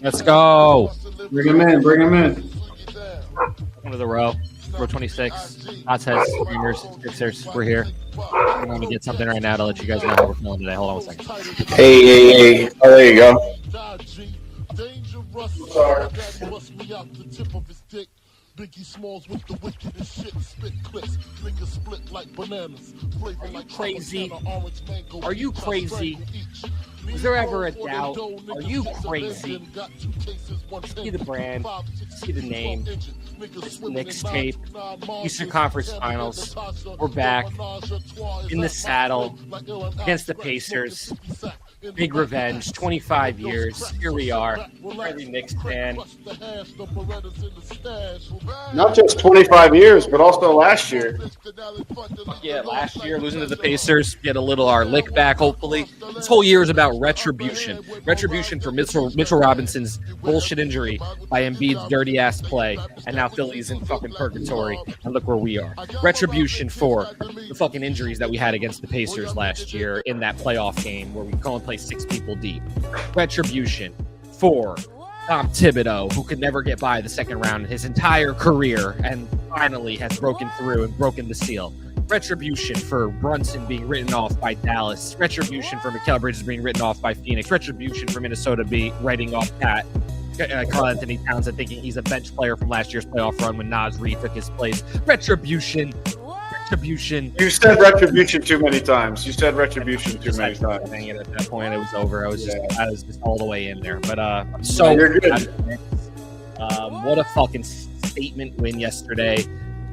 Let's go. Bring him in. Bring him in. One of the row 26. Hot heads, streamers, Sixers. We're here. I'm going to get something right now to let you guys know how we're feeling today. Hold on 1 second. Hey. Oh, there you go. Sorry. Biggie Smalls with the wickedest shit, spit clips, niggas split like bananas, flavor like crazy? orange mango. Are you crazy? Is there ever a doubt? Are you crazy? See the brand, see the name. This Knicks tape, Eastern Conference Finals. We're back in the saddle against the Pacers. Big revenge, 25 years. Here we are. Every Knicks fan. Not just 25 years, but also last year. Yeah, last year losing to the Pacers, get a little our lick back. Hopefully, this whole year is about retribution. Retribution for Mitchell Robinson's bullshit injury by Embiid's dirty ass play, and now Philly's in fucking purgatory. And look where we are. Retribution for the fucking injuries that we had against the Pacers last year in that playoff game where we go and play 6 people deep. Retribution for Tom Thibodeau, who could never get by the second round in his entire career and finally has broken through and broken the seal. Retribution for Brunson being written off by Dallas. Retribution for Mikal Bridges being written off by Phoenix. Retribution for Minnesota writing off Karl Anthony Towns and thinking he's a bench player from last year's playoff run when Naz Reid took his place. Retribution. You said retribution too many times. At that point, it was over. I was just all the way in there. But I'm so you're good. What a fucking statement win yesterday.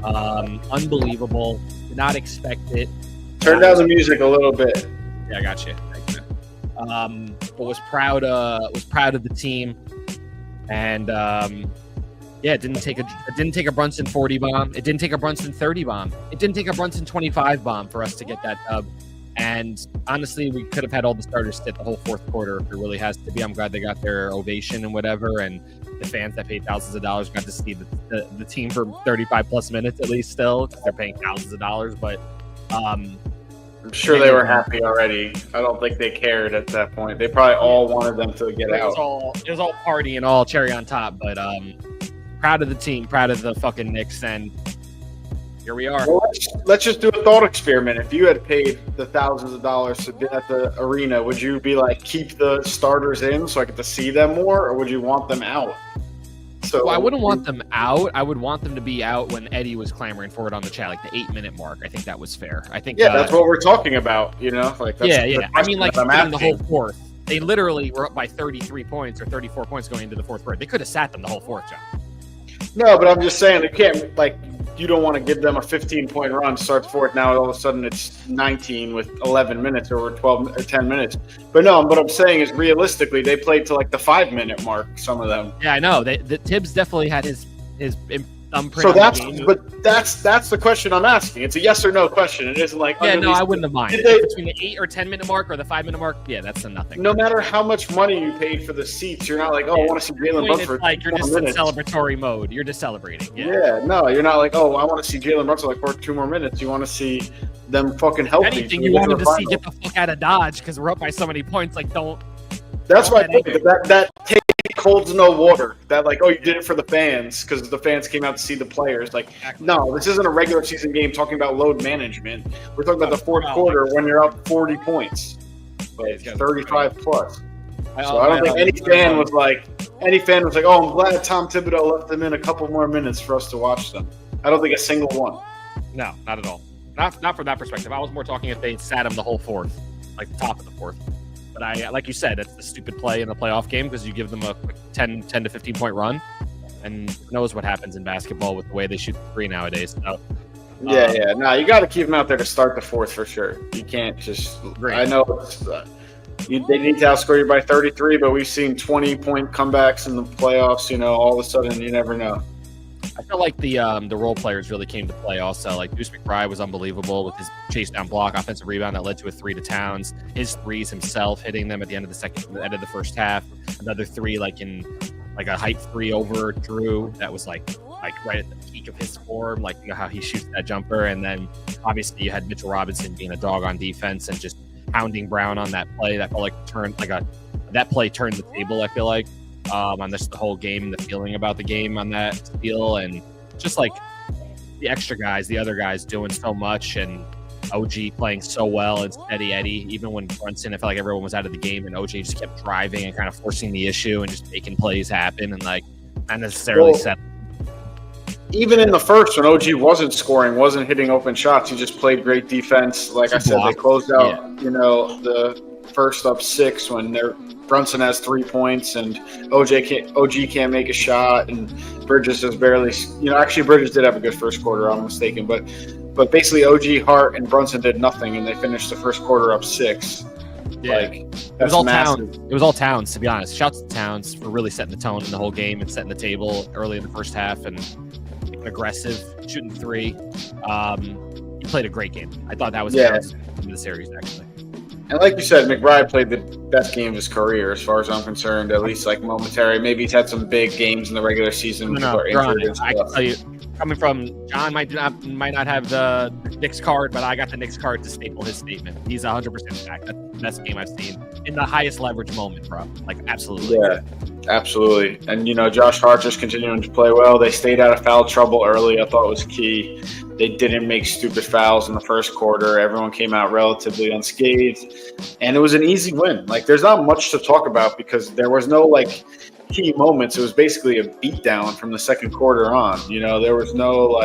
Unbelievable. Did not expect it. Turn down the music a little bit. Yeah, I got you. But was proud of the team, and it didn't take a Brunson 40 bomb. It didn't take a Brunson 30 bomb. It didn't take a Brunson 25 bomb for us to get that dub. And honestly, we could have had all the starters sit the whole fourth quarter if it really has to be. I'm glad they got their ovation and whatever, and the fans that paid thousands of dollars got to see the team for 35 plus minutes at least still, because they're paying thousands of dollars. But I'm sure they were happy already. I don't think they cared at that point. They probably all wanted them to get out. It was all party and all cherry on top, but proud of the team, proud of the fucking Knicks, and here we are. Well, let's just do a thought experiment. If you had paid the thousands of dollars to be at the arena, would you be like, keep the starters in so I get to see them more, or would you want them out? So I wouldn't want them out. I would want them to be out when Eddie was clamoring for it on the chat, like the 8-minute mark. I think that was fair. I think that's what we're talking about. Like that's I mean, like in the whole fourth, they literally were up by 33 points or 34 points going into the fourth quarter. They could have sat them the whole fourth, John. No, but I'm just saying they can't, you don't want to give them a 15-point run, start the fourth. Now all of a sudden it's 19 with 11 minutes or 12 or 10 minutes. But no, what I'm saying is realistically they played to like the 5-minute mark. Some of them. Yeah, I know. The Tibbs definitely had his thumbprint. So that's the question I'm asking. It's a yes or no question. It isn't like I wouldn't have minded between the 8 or 10-minute mark or the 5-minute mark. Yeah, that's a nothing. No matter how much money you paid for the seats, you're not like, I want to see Jalen Brunson. Like you're just in celebratory mode. You're just celebrating. Yeah, no, you're not like, I want to see Jalen Brunson for 2 more minutes. You want to see them fucking healthy. Anything you wanted to see, get the fuck out of Dodge because we're up by so many points. Like, don't. That's my point. That take holds no water. That you did it for the fans because the fans came out to see the players. No, this isn't a regular season game talking about load management. We're talking about the fourth quarter when you're up 40 points, 35 plus. So I don't think any fan was like, oh, I'm glad Tom Thibodeau left them in a couple more minutes for us to watch them. I don't think a single one. No, not at all. Not from that perspective. I was more talking if they sat him the whole fourth, like the top of the fourth. But like you said, it's the stupid play in the playoff game because you give them a quick 10 to 15-point run, and who knows what happens in basketball with the way they shoot the three nowadays. So, No, you got to keep them out there to start the fourth for sure. You can't just. I know they need to outscore you by 33, but we've seen 20-point comebacks in the playoffs. All of a sudden, you never know. I feel like the role players really came to play also. Like Deuce McBride was unbelievable with his chase down block, offensive rebound that led to a 3 to Towns. His threes himself hitting them at the end of the first half. Another 3 in a hype 3 over Drew that was like right at the peak of his form, how he shoots that jumper. And then obviously you had Mitchell Robinson being a dog on defense and just pounding Brown on that play. That felt like that play turned the table, I feel like. on this the whole game, the feeling about the game on that steal, and just like the extra guys, the other guys doing so much, and OG playing so well and steady Eddie. Even when Brunson, I felt like everyone was out of the game, and OG just kept driving and kind of forcing the issue and just making plays happen and like not necessarily set. Even in the first, when OG wasn't scoring, wasn't hitting open shots, he just played great defense. Like I said, they closed out, the first up 6 when Brunson has 3 points and OG can't make a shot, and Bridges is barely. Actually, Bridges did have a good first quarter. I'm mistaken, but basically OG, Hart, and Brunson did nothing, and they finished the first quarter up 6. Yeah. It was all Towns. It was all Towns, to be honest. Shouts to Towns for really setting the tone in the whole game and setting the table early in the first half and aggressive, shooting 3. He played a great game. I thought that was the series, actually. And like you said, McBride played the best game of his career, as far as I'm concerned, at least like momentary. Maybe he's had some big games in the regular season. I can tell you, coming from John might not have the Knicks card, but I got the Knicks card to staple his statement. He's 100% back. That's the best game I've seen in the highest leverage moment, bro. Like, absolutely. Yeah, absolutely. And, Josh Hart just continuing to play well. They stayed out of foul trouble early. I thought it was key. They didn't make stupid fouls in the first quarter. Everyone came out relatively unscathed. And it was an easy win. Like, there's not much to talk about because there was no, key moments. It was basically a beatdown from the second quarter on. There was no,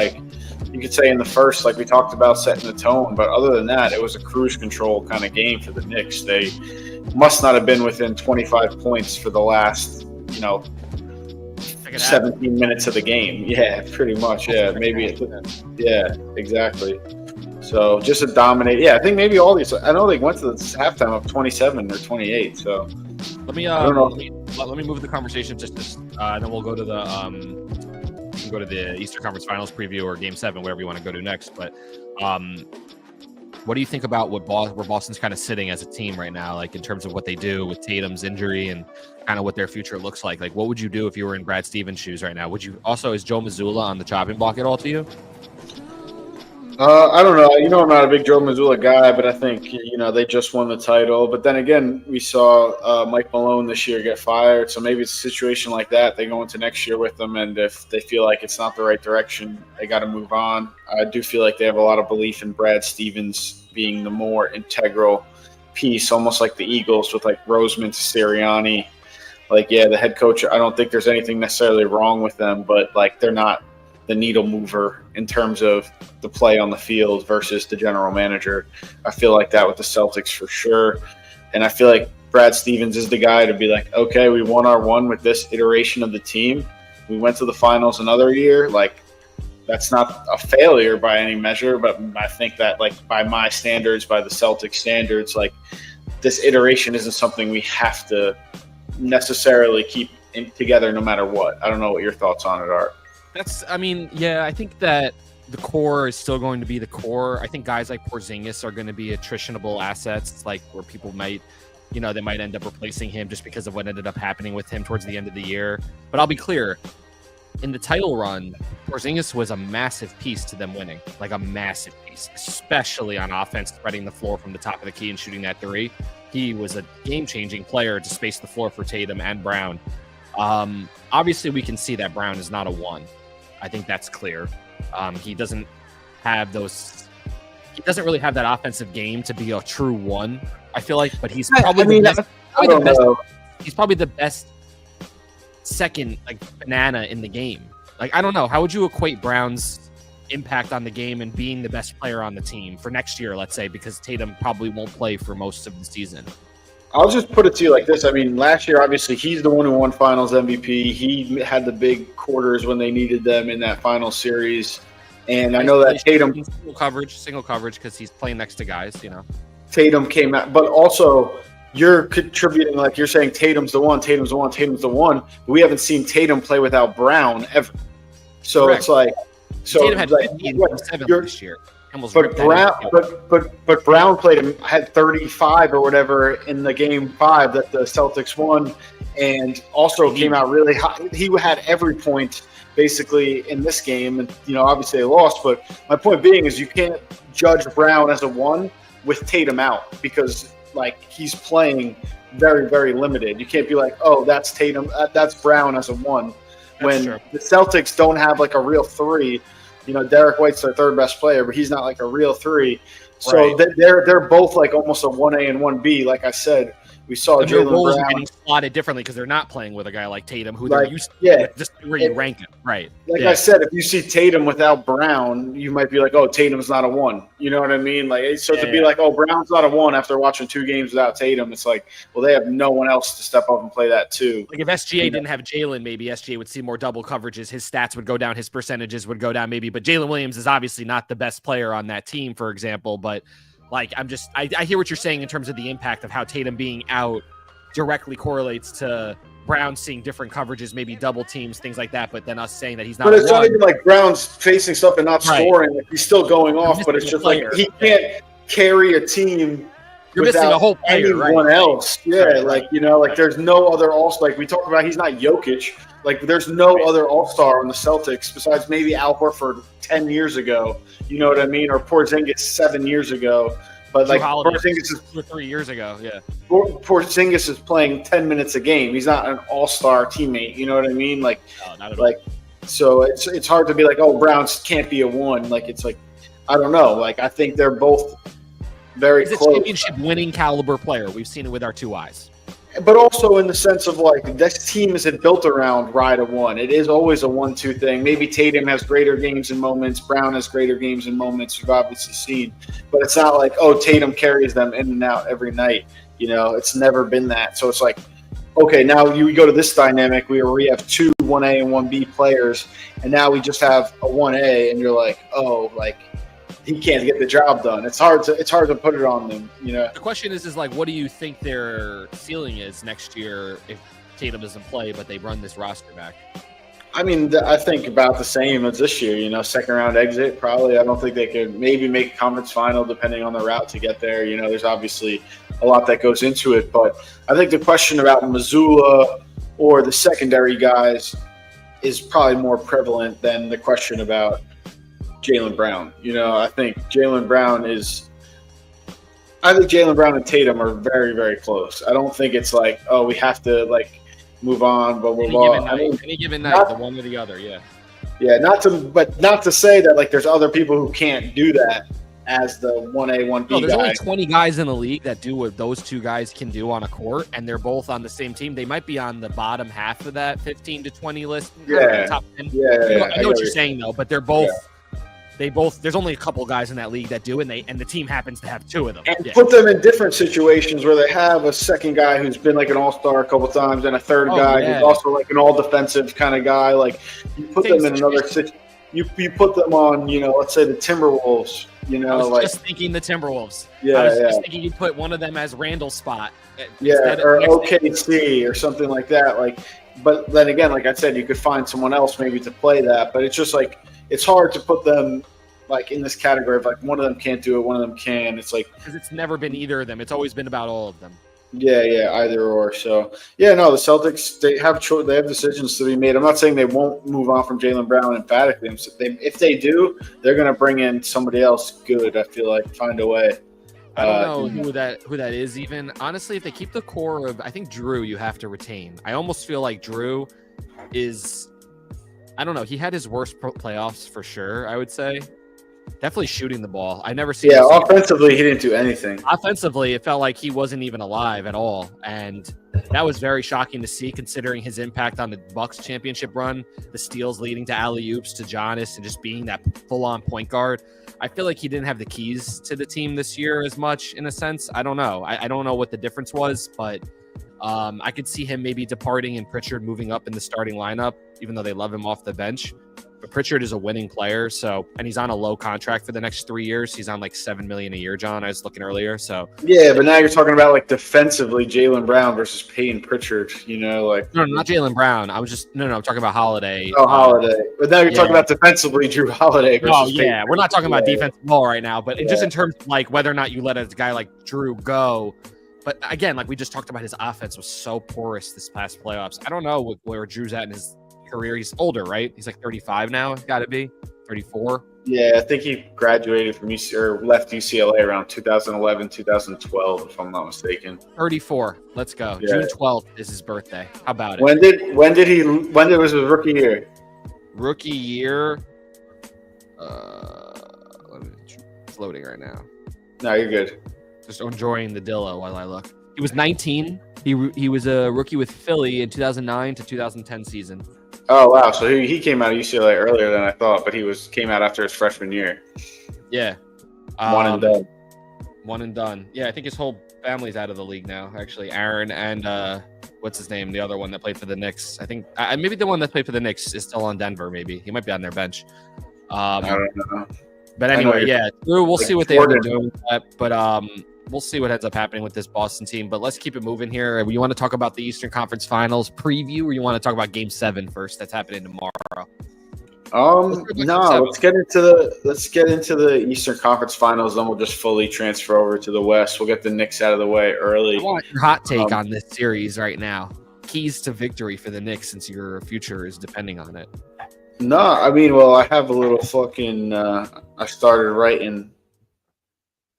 you could say in the first, like we talked about, setting the tone. But other than that, it was a cruise control kind of game for the Knicks. They must not have been within 25 points for the last, 17 minutes of the game. Yeah, pretty much. Yeah, maybe. Yeah, exactly. So just to dominate. Yeah, I think maybe all these. I know they went to the halftime of 27 or 28. So let me. I don't know. Let me move the conversation just, and then we'll go to the. We can go to the Eastern Conference Finals preview or Game 7, wherever you want to go to next. But what do you think about where Boston's kind of sitting as a team right now, like in terms of what they do with Tatum's injury and kind of what their future looks like? Like, what would you do if you were in Brad Stevens' shoes right now? Would you also, is Joe Mazzulla on the chopping block at all to you? I don't know. I'm not a big Joe Mazzulla guy, but I think, they just won the title. But then again, we saw Mike Malone this year get fired. So maybe it's a situation like that. They go into next year with them, and if they feel like it's not the right direction, they got to move on. I do feel like they have a lot of belief in Brad Stevens being the more integral piece, almost like the Eagles with Roseman to Sirianni. The head coach, I don't think there's anything necessarily wrong with them, but they're not the needle mover in terms of the play on the field versus the general manager. I feel like that with the Celtics for sure. And I feel like Brad Stevens is the guy to be like, okay, we won our one with this iteration of the team. We went to the finals another year. That's not a failure by any measure, but I think that by my standards, by the Celtics standards, this iteration isn't something we have to necessarily keep together no matter what. I don't know what your thoughts on it are. I think that the core is still going to be the core. I think guys like Porzingis are going to be attritionable assets, where people might, they might end up replacing him just because of what ended up happening with him towards the end of the year. But I'll be clear, in the title run, Porzingis was a massive piece to them winning, a massive piece, especially on offense, spreading the floor from the top of the key and shooting that 3. He was a game-changing player to space the floor for Tatum and Brown. Obviously, we can see that Brown is not a 1. I think that's clear. He doesn't have those. He doesn't really have that offensive game to be a true 1. I feel like, but he's probably He's probably the best second banana in the game. I don't know. How would you equate Brown's impact on the game and being the best player on the team for next year? Let's say, because Tatum probably won't play for most of the season. I'll just put it to you like this. Last year, obviously, he's the one who won Finals MVP. He had the big quarters when they needed them in that final series. And I know that Tatum single coverage because he's playing next to guys, Tatum came out, but also you're contributing, you're saying Tatum's the one. But we haven't seen Tatum play without Brown ever. So Correct. It's Tatum had 15.7 this year. But Brown had 35 or whatever in the Game 5 that the Celtics won, and also came out really hot. He had every point basically in this game, and obviously they lost. But my point being is you can't judge Brown as a 1 with Tatum out because he's playing very, very limited. You can't be like, oh, that's Tatum, that's Brown as a 1. When the Celtics don't have like a real 3, Derek White's their third best player, but he's not like a real 3. So they're both like almost a 1A and 1B. Like I said, we saw Jaylen Brown getting slotted differently because they're not playing with a guy like Tatum, who they're used to, just where you rank him, right? Like I said, if you see Tatum without Brown, you might be like, "Oh, Tatum's not a 1." You know what I mean? Like, so to be like, "Oh, Brown's not a 1" after watching 2 games without Tatum, it's like, well, they have no one else to step up and play that too. Like if SGA didn't have Jalen, maybe SGA would see more double coverages. His stats would go down, his percentages would go down, maybe. But Jalen Williams is obviously not the best player on that team, for example. But like, I hear what you're saying in terms of the impact of how Tatum being out directly correlates to Brown seeing different coverages, maybe double teams, things like that. But then us saying that he's not. But it's not even like Brown's facing stuff and not scoring. Like, he's still going off, but it's just like he can't carry a team. You're missing a whole player, anyone else. Yeah, like there's no other all-star. Like we talked about, he's not Jokic. Like there's no other all-star on the Celtics besides maybe Al Horford 10 years ago. You know what I mean? Or Porzingis 7 years ago. But like Porzingis is 2 or 3 years ago, yeah. Porzingis is playing 10 minutes a game. He's not an all-star teammate. You know what I mean? Like, no, not at all. So it's hard to be like, oh, Browns can't be a 1. Like it's like, I don't know. Like I think they're both very close. He's a championship winning caliber player. We've seen it with our 2 eyes. But also in the sense of like this team isn't built around ride a 1. It is always a 1-2 thing. Maybe Tatum has greater games and moments. Brown has greater games and moments. We've obviously seen, but it's not like, oh, Tatum carries them in and out every night. It's never been that. So it's like, okay, now you go to this dynamic where we have 2 1A and 1B players, and now we just have a 1A, and you're like, oh, like he can't get the job done. It's hard to put it on them. The question is like, what do you think their ceiling is next year if Tatum doesn't play, but they run this roster back? I mean, I think about the same as this year. Second round exit probably. I don't think they could maybe make a conference final depending on the route to get there. There's obviously a lot that goes into it, but I think the question about Missoula or the secondary guys is probably more prevalent than the question about Jaylen Brown. I think Jaylen Brown and Tatum are very, very close. I don't think it's like, oh, we have to like move on, blah blah blah. Any given night, the one or the other, yeah. Yeah, not to say that like there's other people who can't do that as the 1A, 1B guy. There's only 20 guys in the league that do what those 2 guys can do on a court, and they're both on the same team. They might be on the bottom half of that 15 to 20 list. Yeah, top 10. Yeah, I know what you're saying though, but they're both. Yeah. There's only a couple guys in that league that do, and the team happens to have 2 of them. And put them in different situations where they have a second guy who's been like an all-star a couple times, and a third guy who's also like an all-defensive kind of guy. Like you put them in another situation. You put them on, let's say the Timberwolves. I was just thinking the Timberwolves. Yeah, I was just thinking you'd put one of them as Randall's spot. Yeah, or OKC or something like that. Like, but then again, like I said, you could find someone else maybe to play that. But it's just like it's hard to put them like in this category of like one of them can't do it, one of them can. It's like because it's never been either of them. It's always been about all of them. Yeah, either or. So the Celtics they have decisions to be made. I'm not saying they won't move on from Jaylen Brown emphatically. If they do, they're going to bring in somebody else good. I feel like find a way. I don't know who that is even. Honestly, if they keep the core of, I think Drew, you have to retain. I almost feel like Drew is, I don't know. He had his worst playoffs for sure. I would say. Definitely shooting the ball. I never seen. Yeah, offensively, he didn't do anything. Offensively, it felt like he wasn't even alive at all, and that was very shocking to see, considering his impact on the Bucks championship run, the steals leading to alley-oops to Giannis, and just being that full-on point guard. I feel like he didn't have the keys to the team this year as much, in a sense. I don't know. I don't know what the difference was, but I could see him maybe departing and Pritchard moving up in the starting lineup, even though they love him off the bench. But Pritchard is a winning player, and he's on a low contract for the next 3 years. He's on like $7 million a year, John. I was looking earlier. So yeah, but now you're talking about like defensively, Jaylen Brown versus Payton Pritchard. No, not Jaylen Brown. I'm talking about Holiday. Oh, Holiday. But now you're talking about defensively, Drew Holiday. Oh yeah, we're not talking about defensive ball right now, but just in terms of like whether or not you let a guy like Drew go. But again, like we just talked about, his offense was so porous this past playoffs. I don't know where Drew's at in his career. He's older, right? He's like 35 now. Got to be 34. Yeah, I think he graduated from UC or left UCLA around 2011, 2012, if I'm not mistaken. 34. Let's go. Yeah. June 12th is his birthday. How about it? When was his rookie year? Rookie year. It's loading right now. No, you're good. Just enjoying the Dillo while I look. He was 19. He was a rookie with Philly in 2009 to 2010 season. Oh wow, so he came out of UCLA earlier than I thought, but came out after his freshman year. Yeah. One and done. One and done. Yeah, I think his whole family's out of the league now. Actually, Aaron and what's his name? The other one that played for the Knicks. I think maybe the one that played for the Knicks is still on Denver. Maybe he might be on their bench. I don't know. But anyway, yeah, we'll see what they end up doing with that. But we'll see what ends up happening with this Boston team. But let's keep it moving here. You want to talk about the Eastern Conference Finals preview, or you want to talk about Game 7 first? That's happening tomorrow. Let's get into the Eastern Conference Finals, then we'll just fully transfer over to the West. We'll get the Knicks out of the way early. I want your hot take on this series right now. Keys to victory for the Knicks, since your future is depending on it. No, I mean, well, I have a little fucking. I started writing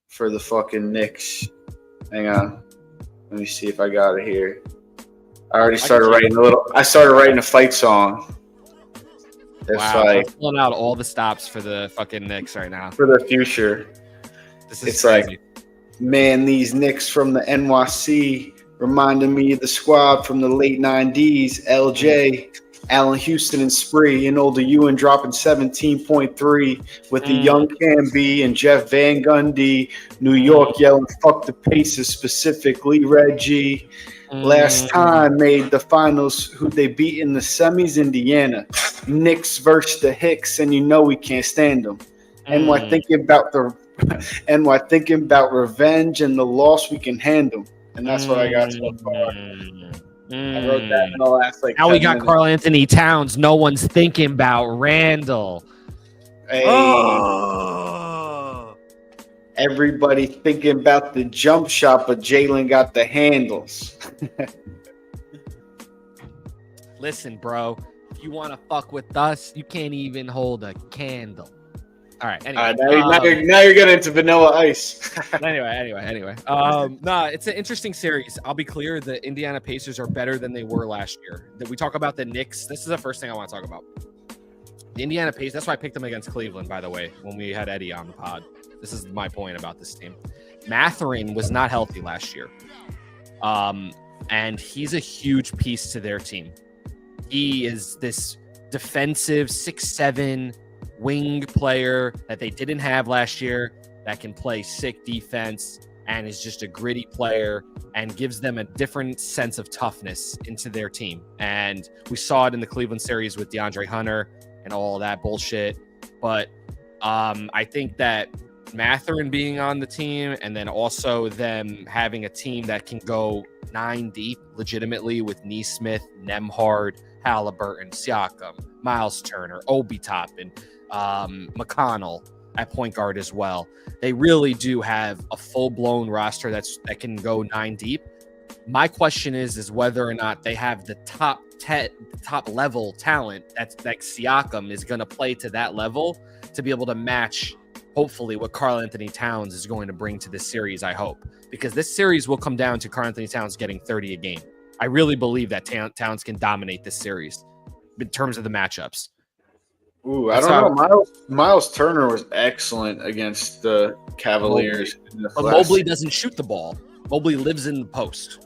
for the fucking Knicks. Hang on, let me see if I got it here. I already started writing I started writing a fight song. It's I'm pulling out all the stops for the fucking Knicks right now. For the future. It's crazy. Like, man, these Knicks from the NYC reminded me of the squad from the late 90s. LJ, Allen Houston, and Spree, and older Ewan dropping 17.3 with the young Cam B and Jeff Van Gundy. New York yelling, fuck the Pacers, specifically Reggie. Last time made the finals, who they beat in the semis, Indiana. Knicks versus the Hicks, and you know we can't stand them. NY thinking about revenge and the loss we can handle. And that's what I got so far. I wrote that in the last now we got Karl Anthony Towns. No one's thinking about Randall. Hey. Everybody thinking about the jump shot, but Jalen got the handles. Listen, bro, if you want to fuck with us, you can't even hold a candle. All right. Anyway, now you're getting into Vanilla Ice. anyway. It's an interesting series. I'll be clear: the Indiana Pacers are better than they were last year. That we talk about the Knicks. This is the first thing I want to talk about. The Indiana Pacers. That's why I picked them against Cleveland. By the way, when we had Eddie on the pod. This is my point about this team. Mathurin was not healthy last year. And he's a huge piece to their team. He is this defensive 6'7" wing player that they didn't have last year that can play sick defense and is just a gritty player and gives them a different sense of toughness into their team. And we saw it in the Cleveland series with DeAndre Hunter and all that bullshit. But I think that Mathurin being on the team, and then also them having a team that can go 9 deep legitimately with Nesmith, Nembhard, Halliburton, Siakam, Miles Turner, Obi Toppin, McConnell at point guard as well. They really do have a full-blown roster that can go 9 deep. My question is whether or not they have the top level talent that Siakam is going to play to that level to be able to match hopefully what Karl Anthony Towns is going to bring to this series, I hope. Because this series will come down to Karl Anthony Towns getting 30 a game. I really believe that Towns can dominate this series in terms of the matchups. Ooh, I don't know. Miles Turner was excellent against the Cavaliers. But Mobley doesn't shoot the ball. Mobley lives in the post.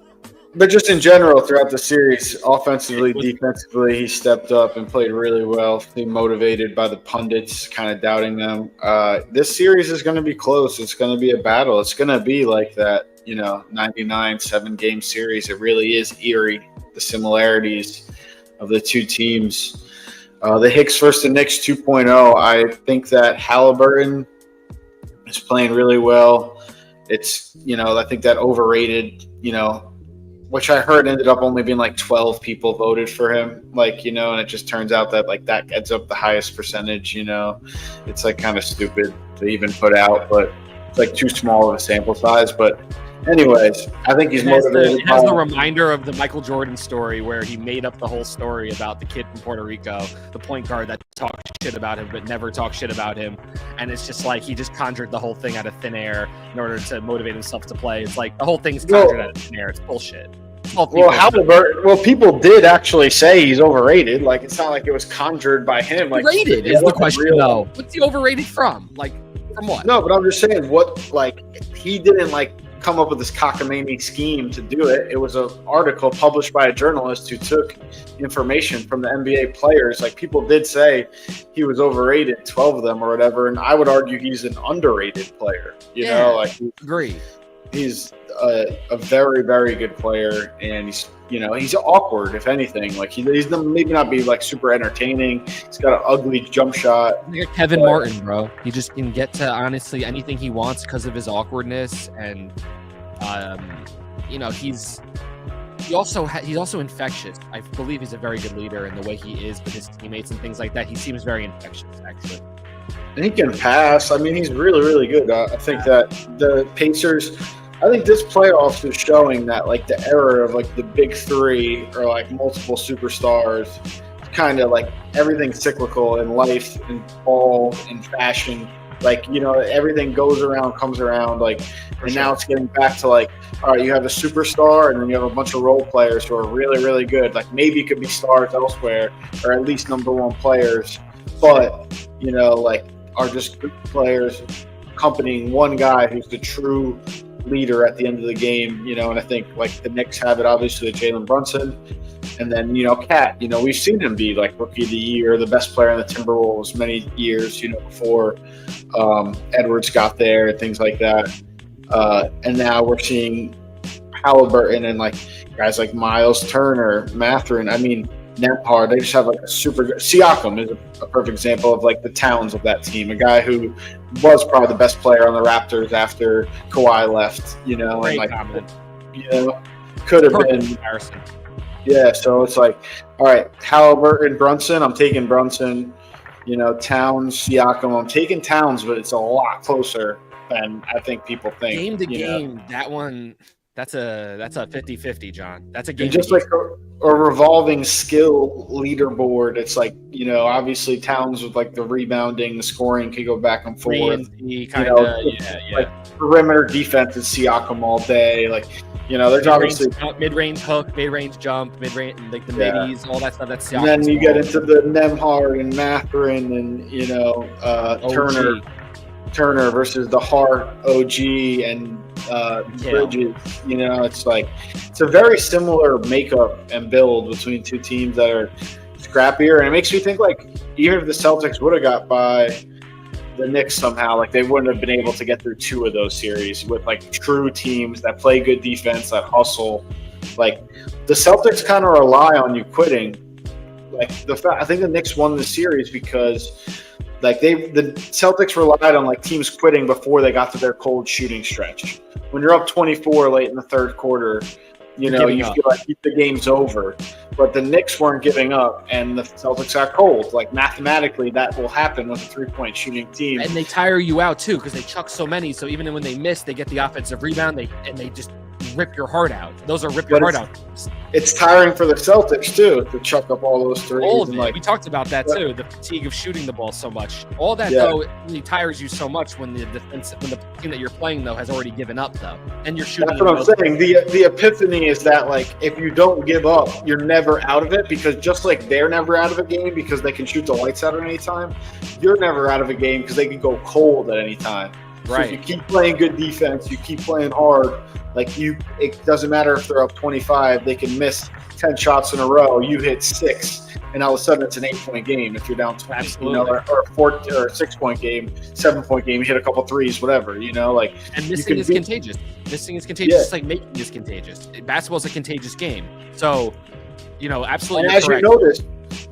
But just in general, throughout the series, offensively, defensively, he stepped up and played really well. Being motivated by the pundits, kind of doubting them. This series is going to be close. It's going to be a battle. It's going to be like that, 99 7-game series. It really is eerie, the similarities of the two teams. The Hicks versus the Knicks 2.0. I think that Halliburton is playing really well. It's, I think that overrated, which I heard ended up only being like 12 people voted for him, and it just turns out that that ends up the highest percentage, it's kind of stupid to even put out, but it's too small of a sample size. But anyways, I think he's motivated. It has the reminder of the Michael Jordan story where he made up the whole story about the kid from Puerto Rico, the point guard that talk shit about him, but never talk shit about him. And it's just like he just conjured the whole thing out of thin air in order to motivate himself to play. It's like the whole thing's conjured out of thin air. It's bullshit. Well, people did actually say he's overrated. Like, it's not like it was conjured by him. Like, overrated is the question, though. What's he overrated from? Like, from what? No, but I'm just saying, he didn't come up with this cockamamie scheme to do it. It was an article published by a journalist who took information from the NBA players. Like, people did say he was overrated, 12 of them or whatever, and I would argue he's an underrated player. You know, like, agree. He's a very, very good player, and he's awkward, if anything. Like, he's maybe not be super entertaining. He's got an ugly jump shot. Like Kevin Martin, bro. He just can get to honestly anything he wants because of his awkwardness, and he's also infectious. I believe he's a very good leader in the way he is with his teammates and things like that. He seems very infectious, actually. And he can pass. I mean, he's really, really good. I think that the Pacers, I think this playoffs is showing that the era of the big three or multiple superstars, kind of everything's cyclical in life and ball and fashion. Everything goes around, comes around. Now it's getting back to all right, you have a superstar and then you have a bunch of role players who are really, really good. Maybe it could be stars elsewhere or at least number one players, but are just good players accompanying one guy who's the true leader at the end of the game, and I think the Knicks have it obviously with Jalen Brunson, and then Cat, we've seen him be rookie of the year, the best player in the Timberwolves many years, before Edwards got there and things like that, and now we're seeing Halliburton and guys like Miles Turner, Mathurin. I mean, Nembhard, they just have a super good. Siakam is a perfect example of the Towns of that team, a guy who was probably the best player on the Raptors after Kawhi left, could have been comparison. Yeah, so it's all right, Halliburton, Brunson, I'm taking Brunson, Towns, Siakam, I'm taking Towns, but it's a lot closer than I think people think. Game to game, that one. That's a 50-50, John. That's a game. And just a revolving skill leaderboard. It's obviously Towns with the rebounding, the scoring could go back and forth. Perimeter defense is Siakam all day. There's obviously mid-range hook, mid-range jump, mid-range the middies, all that stuff. That's Siakam. And then you get into the Nembhard and Mathurin and Turner versus the Hart, OG, and Bridges. It's a very similar makeup and build between two teams that are scrappier, and it makes me think even if the Celtics would have got by the Knicks somehow, they wouldn't have been able to get through two of those series with true teams that play good defense, that hustle. The Celtics kind of rely on you quitting. I think the Knicks won the series because the Celtics relied on teams quitting before they got to their cold shooting stretch. When you're up 24 late in the third quarter, you feel the game's over. But the Knicks weren't giving up, and the Celtics got cold. Mathematically, that will happen with a three-point shooting team. And they tire you out too because they chuck so many. So even when they miss, they get the offensive rebound. They just rip your heart out. Those are rip your heart out. It's tiring for the Celtics too to chuck up all those threes. We talked about that too. The fatigue of shooting the ball so much. All that though, it really tires you so much when the team that you're playing though has already given up though, and you're shooting. That's what I'm saying. The epiphany is that if you don't give up, you're never out of it, because just they're never out of a game because they can shoot the lights out at any time, you're never out of a game because they can go cold at any time. Right. So if you keep playing good defense, you keep playing hard. It doesn't matter if they're up 25, they can miss 10 shots in a row. You hit 6, and all of a sudden it's an 8-point game. If you're down 20, or a 6-point game, 7-point game, you hit a couple threes, whatever, And missing is contagious. Missing is contagious. Yeah. Just like making is contagious. Basketball's a contagious game. So, absolutely. And as correct. You noticed,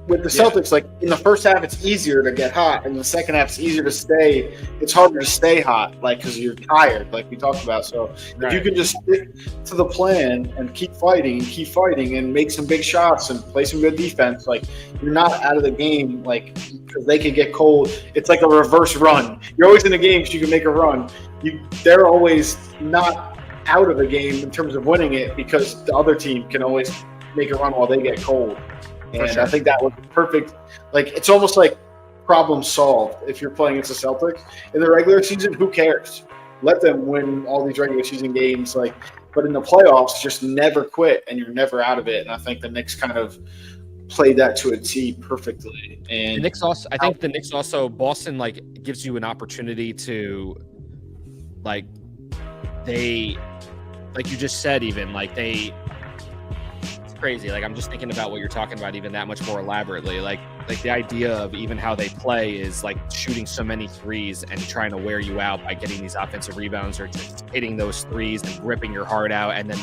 with the Celtics, in the first half, it's easier to get hot, and in the second half, it's easier to stay. It's harder to stay hot, because you're tired, like we talked about. So if you can just stick to the plan and keep fighting and make some big shots and play some good defense, you're not out of the game, because they can get cold. It's like a reverse run. You're always in a game, so you can make a run. They're always not out of a game in terms of winning it, because the other team can always make a run while they get cold. And I think that was perfect. It's almost like problem solved if you're playing against the Celtics. In the regular season, who cares? Let them win all these regular season games. But in the playoffs, just never quit, and you're never out of it. And I think the Knicks kind of played that to a T perfectly. And the Knicks also Boston gives you an opportunity to they you just said, even it's crazy. I'm just thinking about what you're talking about even that much more elaborately. The idea of even how they play is shooting so many threes and trying to wear you out by getting these offensive rebounds or just hitting those threes and ripping your heart out and then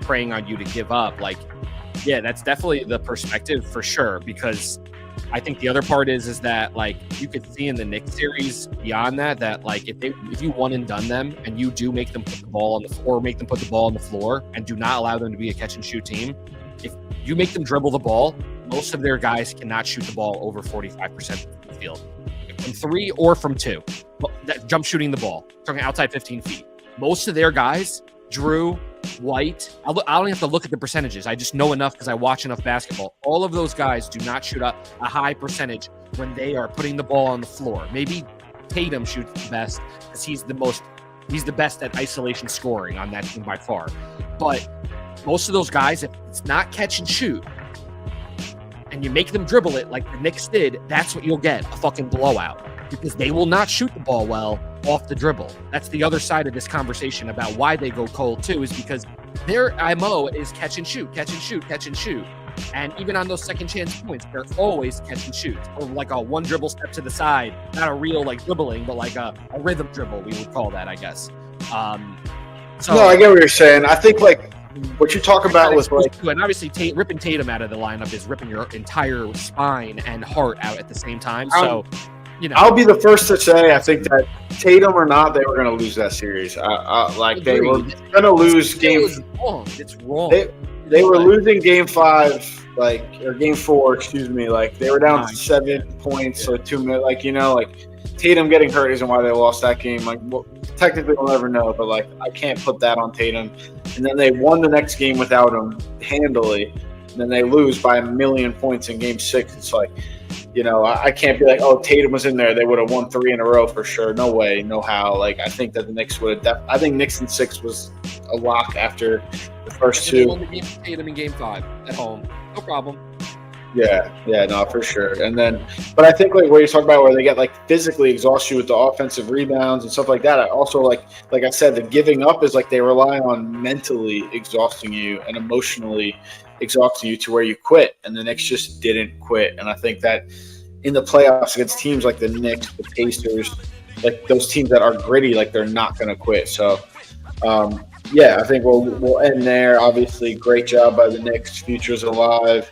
preying on you to give up. Yeah, that's definitely the perspective for sure, because I think the other part is that you could see in the Knicks series beyond that if you one and done them and you do make them put the ball on the floor, make them put the ball on the floor and do not allow them to be a catch and shoot team, if you make them dribble the ball, most of their guys cannot shoot the ball over 45% of the field. From 3 or from 2. Jump shooting the ball. Talking outside 15 feet. Most of their guys, Drew, White, I don't have to look at the percentages. I just know enough because I watch enough basketball. All of those guys do not shoot up a high percentage when they are putting the ball on the floor. Maybe Tatum shoots the best because he's the best at isolation scoring on that team by far. But most of those guys, if it's not catch and shoot, and you make them dribble it like the Knicks did, that's what you'll get, a fucking blowout. Because they will not shoot the ball well off the dribble. That's the other side of this conversation about why they go cold too, is because their MO is catch and shoot, catch and shoot, catch and shoot. And even on those second chance points, they're always catch and shoot. Or a one dribble step to the side, not a real dribbling, but a rhythm dribble, we would call that, I guess. No, I get what you're saying. I think what you talk about was and obviously ripping Tatum out of the lineup is ripping your entire spine and heart out at the same time. So, I'll be the first to say I think that Tatum or not, they were going to lose that series. They were going to lose game. It's wrong. They were losing game 5, or game 4, excuse me. They were down 7 points or 2 minutes. Tatum getting hurt isn't why they lost that game. Technically we'll never know, but I can't put that on Tatum. And then they won the next game without him handily. And then they lose by 1,000,000 points in game 6. It's I can't be Tatum was in there. They would have won 3 in a row for sure. No way, no how. I think that the Knicks would have. I think Knicks in 6 was a lock after the first 2. They won the game with Tatum in game 5 at home. No problem. Yeah, no, for sure. And then, but I think what you talk about where they get physically exhaust you with the offensive rebounds and stuff like that. I also like I said, the giving up is they rely on mentally exhausting you and emotionally exhausting you to where you quit. And the Knicks just didn't quit. And I think that in the playoffs against teams like the Knicks, the Pacers, those teams that are gritty, they're not going to quit. So, I think we'll end there. Obviously, great job by the Knicks. Future's alive.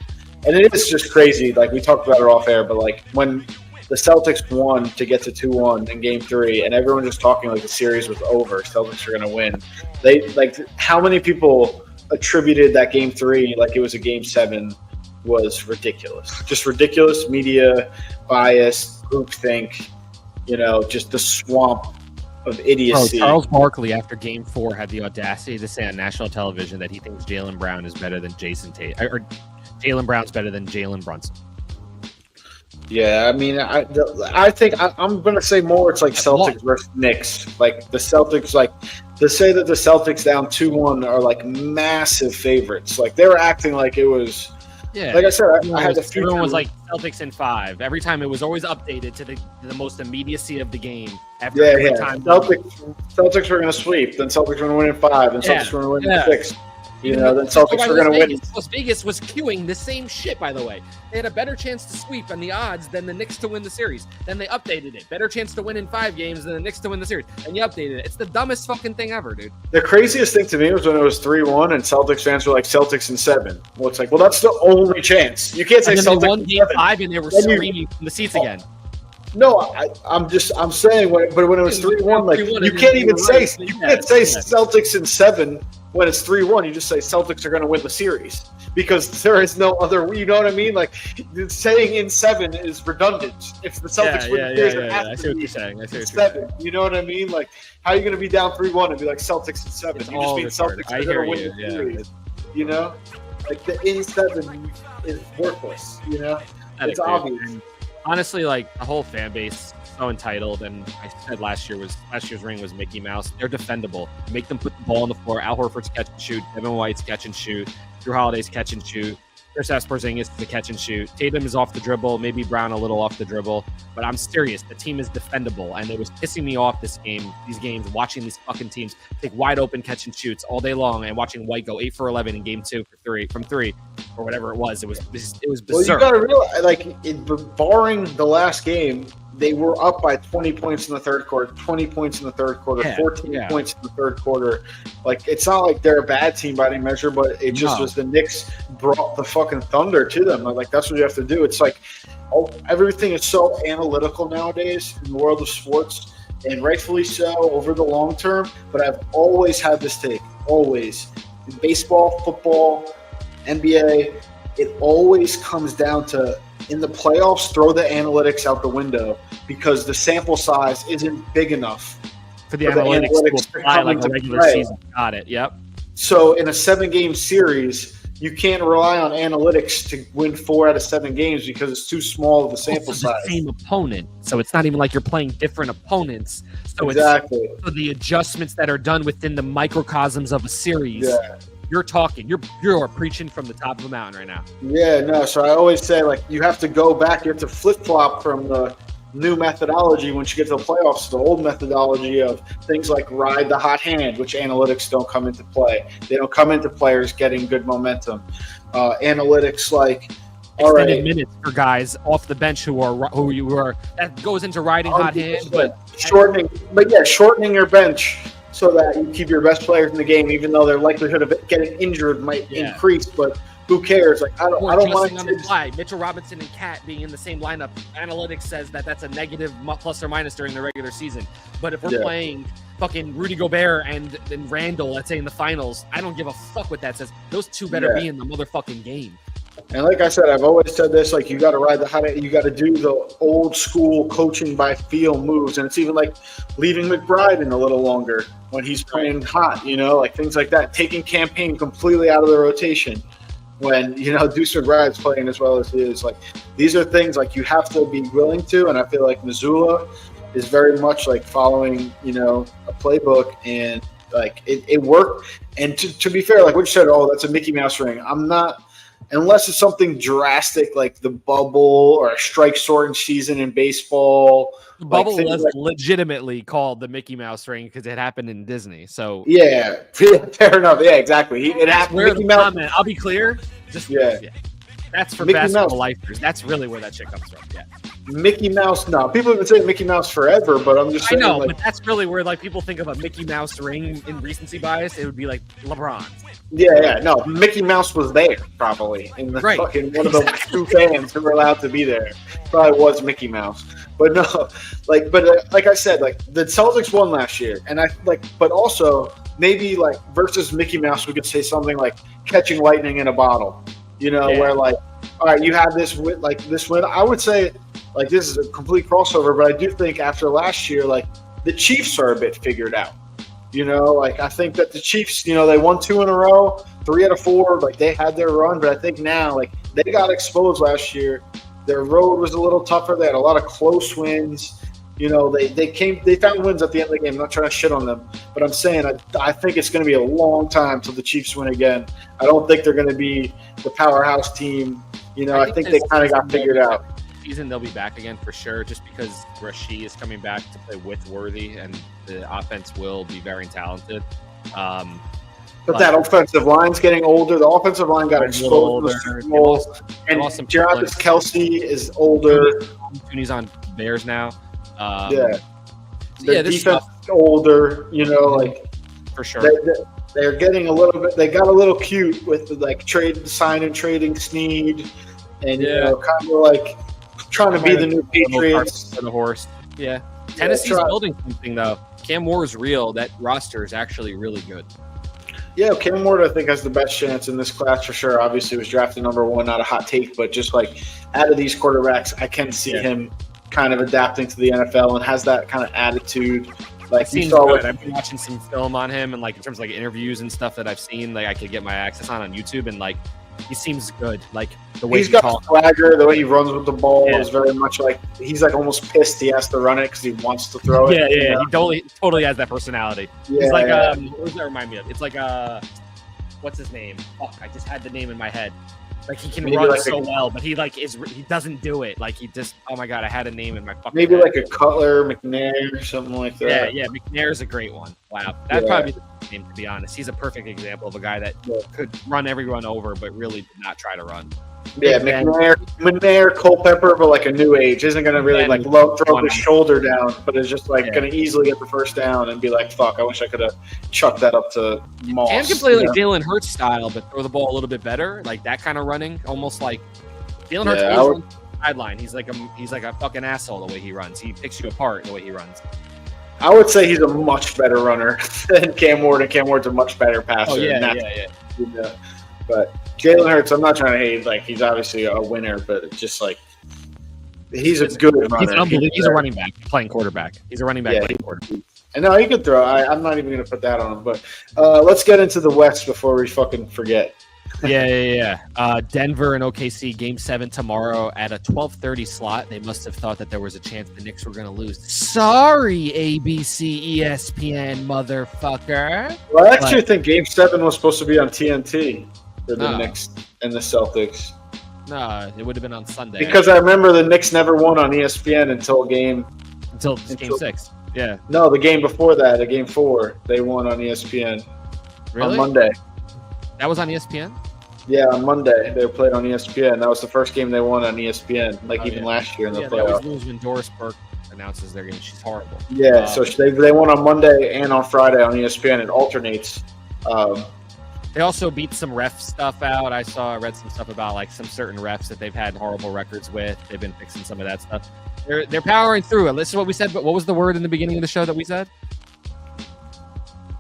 And it is just crazy. We talked about it off air, but when the Celtics won to get to 2-1 in game 3 and everyone just talking the series was over, Celtics are going to win. How many people attributed that game 3 it was a game 7 was ridiculous. Just ridiculous media bias, groupthink, just the swamp of idiocy. Charles Barkley, after game 4, had the audacity to say on national television that he thinks Jaylen Brown is better than Jason Tate, or Jaylen Brown's better than Jalen Brunson. Yeah, I mean, I think I'm going to say more. It's Celtics versus Knicks. The Celtics, to say that the Celtics down 2-1 are massive favorites. They were acting like it was. Yeah, like I said, I had the future. Everyone was Celtics in 5. Every time it was always updated to the most immediacy of the game. Every time. Celtics were going to sweep. Then Celtics were going to win in 5. And Celtics were going to win in 6. Then Celtics were going to win. Las Vegas was queuing the same shit, by the way. They had a better chance to sweep on the odds than the Knicks to win the series. Then they updated it. Better chance to win in 5 games than the Knicks to win the series. And you updated it. It's the dumbest fucking thing ever, dude. The craziest thing to me was when it was 3-1 and Celtics fans were Celtics in 7. Well, it's well, that's the only chance. You can't say Celtics they won game 5 and they were screaming from the seats again. No, I'm saying, but when it was 3-1, you can't even say Celtics in 7 when it's 3-1. You just say Celtics are going to win the series because there is no other. You know what I mean? Saying in 7 is redundant. If the Celtics win the series, I see what you're saying. I see what you're 7. You know what I mean? How are you going to be down 3-1 and be Celtics in 7? You just mean Celtics are going to win the series. You know, the in 7 is worthless. You know, it's obvious. honestly, like the whole fan base so entitled, and I said last year's ring was Mickey Mouse. They're defendable. Make them put the ball on the floor. Al Horford's catch and shoot. Devin White's catch and shoot. Drew Holiday's catch and shoot. Kristaps Porzingis is a catch and shoot. Tatum is off the dribble. Maybe Brown a little off the dribble. But I'm serious. The team is defendable, and it was pissing me off these games, watching these fucking teams take wide open catch and shoots all day long, and watching White go 8 for 11 in game 2 from three, or whatever it was. It was berserk. Well, you got to realize, barring the last game, they were up by 20 points in the third quarter, 20 points in the third quarter, 14 points in the third quarter. Like, it's not like they're a bad team by any measure, but it just was the Knicks brought the fucking thunder to them. Like, that's what you have to do. It's like everything is so analytical nowadays in the world of sports, and rightfully so over the long term. But I've always had this take, always. In baseball, football, NBA, it always comes down to, in the playoffs, throw the analytics out the window because the sample size isn't big enough for the analytics to apply like a regular season. Got it. Yep. So in a 7-game series, you can't rely on analytics to win 4 out of 7 games because it's too small of a sample size. The same opponent, so it's not even like you're playing different opponents. So exactly. So the adjustments that are done within the microcosms of a series. Yeah. You're talking. You're preaching from the top of a mountain right now. Yeah, no. So I always say, like, you have to go back. You have to flip flop from the new methodology once you get to the playoffs to the old methodology of things like ride the hot hand, which analytics don't come into play. They don't come into players getting good momentum. Analytics like extended minutes for guys off the bench who are that goes into riding hot hand, but shortening your bench so that you keep your best players in the game, even though their likelihood of getting injured might increase. But who cares? Like, I don't mind. On the fly. Mitchell Robinson and Cat being in the same lineup, analytics says that that's a negative plus or minus during the regular season. But if we're playing fucking Rudy Gobert and Randall, let's say in the finals, I don't give a fuck what that says. Those two better be in the motherfucking game. And like I said, I've always said this, like, you got to ride the hot, you got to do the old school coaching by feel moves. And it's even like leaving McBride in a little longer when he's playing hot, like things like that, taking Campaign completely out of the rotation when, Deuce McBride's playing as well as he is. Like, these are things like you have to be willing to. And I feel like Missoula is very much like following, a playbook, and like it worked. And to be fair, like what you said, that's a Mickey Mouse ring. I'm not. Unless it's something drastic like the bubble or a strike shortened season in baseball. The bubble was legitimately called the Mickey Mouse ring because it happened in Disney. So yeah, fair enough. Yeah, exactly. It happened. Mickey Mouse. I'll be clear. That's for Mickey basketball Mouse. Lifers. That's really where that shit comes from. Yeah. Mickey Mouse. No, people have been saying Mickey Mouse forever, but I'm just saying. I know, but that's really where like people think of a Mickey Mouse ring in recency bias. It would be like LeBron. Yeah. No, Mickey Mouse was there probably in the fucking one of the 2 fans who were allowed to be there. Probably was Mickey Mouse, but no, like I said, like the Celtics won last year, and but also maybe like versus Mickey Mouse, we could say something like catching lightning in a bottle. Where like, all right, you have this win. I would say, like, this is a complete crossover, but I do think after last year, like, the Chiefs are a bit figured out. Like, I think that the Chiefs, they won 2 in a row, 3 out of 4, like, they had their run, but I think now, like, they got exposed last year. Their road was a little tougher. They had a lot of close wins. They found wins at the end of the game. I'm not trying to shit on them, but I'm saying I think it's going to be a long time till the Chiefs win again. I don't think they're going to be the powerhouse team. I think they kind of got figured out. Season they'll be back again for sure, just because Rasheed is coming back to play with Worthy, and the offense will be very talented. But that offensive line's getting older. The offensive line got exposed. And Jarvis Kelce is older. He's on Bears now. Their defense is older. Like for sure. They're getting a little bit. They got a little cute with the trading Snead, and kind of like trying to be the new Patriots for the horse. Yeah, Tennessee's building something though. Cam Moore is real. That roster is actually really good. Yeah, Cam Ward, I think, has the best chance in this class for sure. Obviously, was drafted number 1, not a hot take, but just like out of these quarterbacks, I can see him kind of adapting to the NFL and has that kind of attitude. Like I've been watching some film on him, and like in terms of like interviews and stuff that I've seen, like I could get my access on YouTube, and like He seems good. Like the way He's he got talks. swagger. The way he runs with the ball Yeah. is very much like he's like almost pissed he has to run it because he wants to throw it. Yeah, you know? He totally has that personality. Yeah, He's like, yeah. what does that remind me of? It's like, what's his name? Fuck, I just had the name in my head. Like he can Maybe run like so well, but he doesn't do it. Like he just, oh my god, I had a name in my fucking Maybe head. like a Cutler, McNair, or something like that. Yeah, McNair's a great one. Wow, that'd Yeah. probably be the name, to be honest. He's a perfect example of a guy that could run everyone over, but really did not try to run. Yeah, Big Ben. McNair, Culpepper, but like a new age isn't going to really Ben like was throw one his of them. shoulder down, but it's just like Yeah. going to easily get the first down and be like, "Fuck, I wish I could have chucked that up to Moss." And can play like you know? Jalen Hurts style, but throw the ball a little bit better, like that kind of running, almost like Jalen Hurts Yeah, I always would- runs the sideline. He's like a fucking asshole the way he runs. He picks you apart the way he runs. I would say he's a much better runner than Cam Ward, and Cam Ward's a much better passer. Oh yeah, and yeah, that's- yeah. yeah. But Jalen Hurts, I'm not trying to hate. Like he's obviously a winner, but it's just like he's a good runner. He's unbelievable. He's a running back playing quarterback. He's a running back Yeah, playing quarterback. And no, he could throw. I'm not even going to put that on him. But let's get into the West before we fucking forget. Yeah. Denver and OKC Game 7 tomorrow at a 12:30 slot. They must have thought that there was a chance the Knicks were going to lose. Sorry, ABC, ESPN, motherfucker. Well, I actually think Game 7 was supposed to be on TNT for the No. Knicks and the Celtics. No, it would have been on Sunday. Because I remember the Knicks never won on ESPN until Game 6. Yeah. No, the game before that, Game 4, they won on ESPN Really? on Monday. That was on ESPN? Yeah, on Monday they played on ESPN. That was the first game they won on ESPN, like Oh, even yeah. last year in the Yeah, they always playoffs. lose when Doris Burke announces their game. She's horrible. Yeah, so they won on Monday and on Friday on ESPN. It alternates. They also beat some ref stuff out. I read some stuff about like some certain refs that they've had horrible records with. They've been fixing some of that stuff. They're powering through it. This is what we said, but what was the word in the beginning of the show that we said?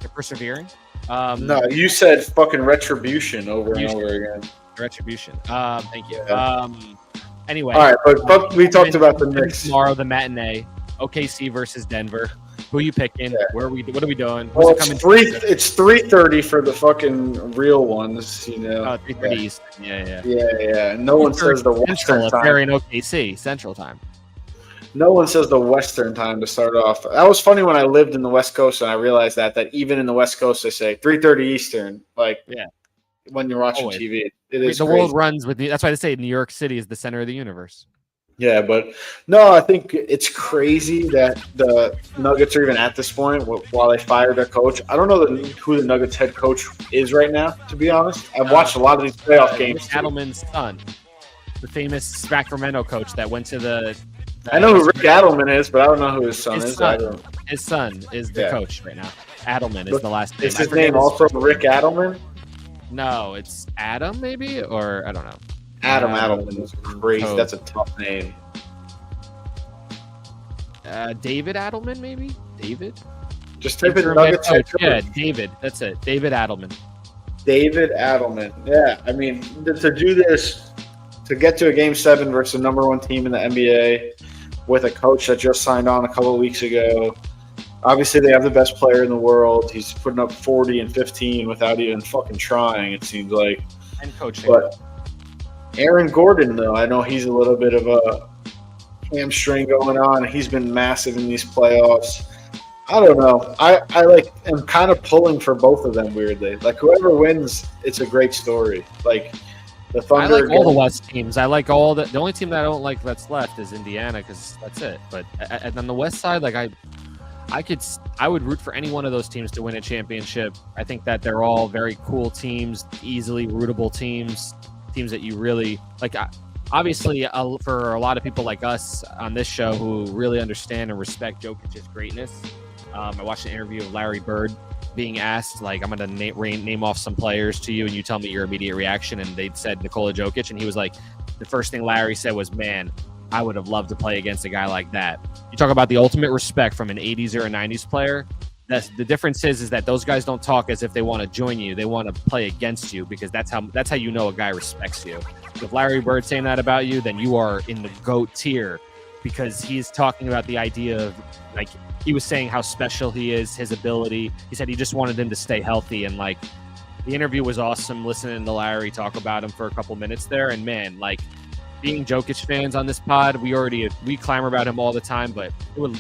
They're persevering. No, you said fucking retribution over and over again. Retribution. Thank you. Yeah. Anyway. All right, but we talked about the Knicks. Tomorrow, the matinee. OKC versus Denver. Who are you picking? Yeah. What are we doing? Well, Who's it it's coming? it's 3:30 for the fucking real ones, you know. 3:30 Eastern. Yeah. Yeah. No one says the Western Central if they're time. in OKC Central time. No one says the Western time to start off. That was funny when I lived in the West Coast, and I realized that even in the West Coast they say 3:30 Eastern. Like, Yeah. when you're watching Always. TV, it is The crazy. world runs with me. That's why they say New York City is the center of the universe. Yeah, but no, I think it's crazy that the Nuggets are even at this point while they fired their coach. I don't know who the Nuggets head coach is right now, to be honest. I've watched a lot of these playoff games. Rick Adelman's son, the famous Sacramento coach that went to the. I know who Rick Adelman is, but I don't know who his son His is. son. His son is the Yeah. coach right now. Adelman is the last name. Is I his forget name also Rick Adelman? No, it's Adam maybe, or I don't know. Adam Adelman is crazy. Coach. That's a tough name. David Adelman maybe. David. Just type in Interim Nuggets head head coach. coach. Yeah, David. That's it. David Adelman. David Adelman. Yeah, I mean, to do this, to get to a Game 7 versus the number one team in the NBA with a coach that just signed on a couple of weeks ago. Obviously, they have the best player in the world. He's putting up 40 and 15 without even fucking trying, it seems like. And coaching. But Aaron Gordon, though, I know he's a little bit of a hamstring going on. He's been massive in these playoffs. I don't know. I am kind of pulling for both of them weirdly. Like whoever wins, it's a great story. Like the Thunder. I like all the West teams. I like all the only team that I don't like that's left is Indiana because that's it. But on the West side, like I would root for any one of those teams to win a championship. I think that they're all very cool teams, easily rootable teams that you really like. Obviously, for a lot of people like us on this show who really understand and respect Jokic's greatness, I watched an interview of Larry Bird being asked, like, I'm going to name off some players to you, and you tell me your immediate reaction. And they said Nikola Jokic, and he was like, the first thing Larry said was, man, I would have loved to play against a guy like that. You talk about the ultimate respect from an 80s or a 90s player. The difference is that those guys don't talk as if they want to join you. They want to play against you because that's how you know a guy respects you. If Larry Bird's saying that about you, then you are in the GOAT tier because he's talking about the idea of, like, he was saying how special he is, his ability. He said he just wanted him to stay healthy and, like, The interview was awesome. Listening to Larry talk about him for a couple minutes there, and man, like being Jokic fans on this pod, we clamor about him all the time. But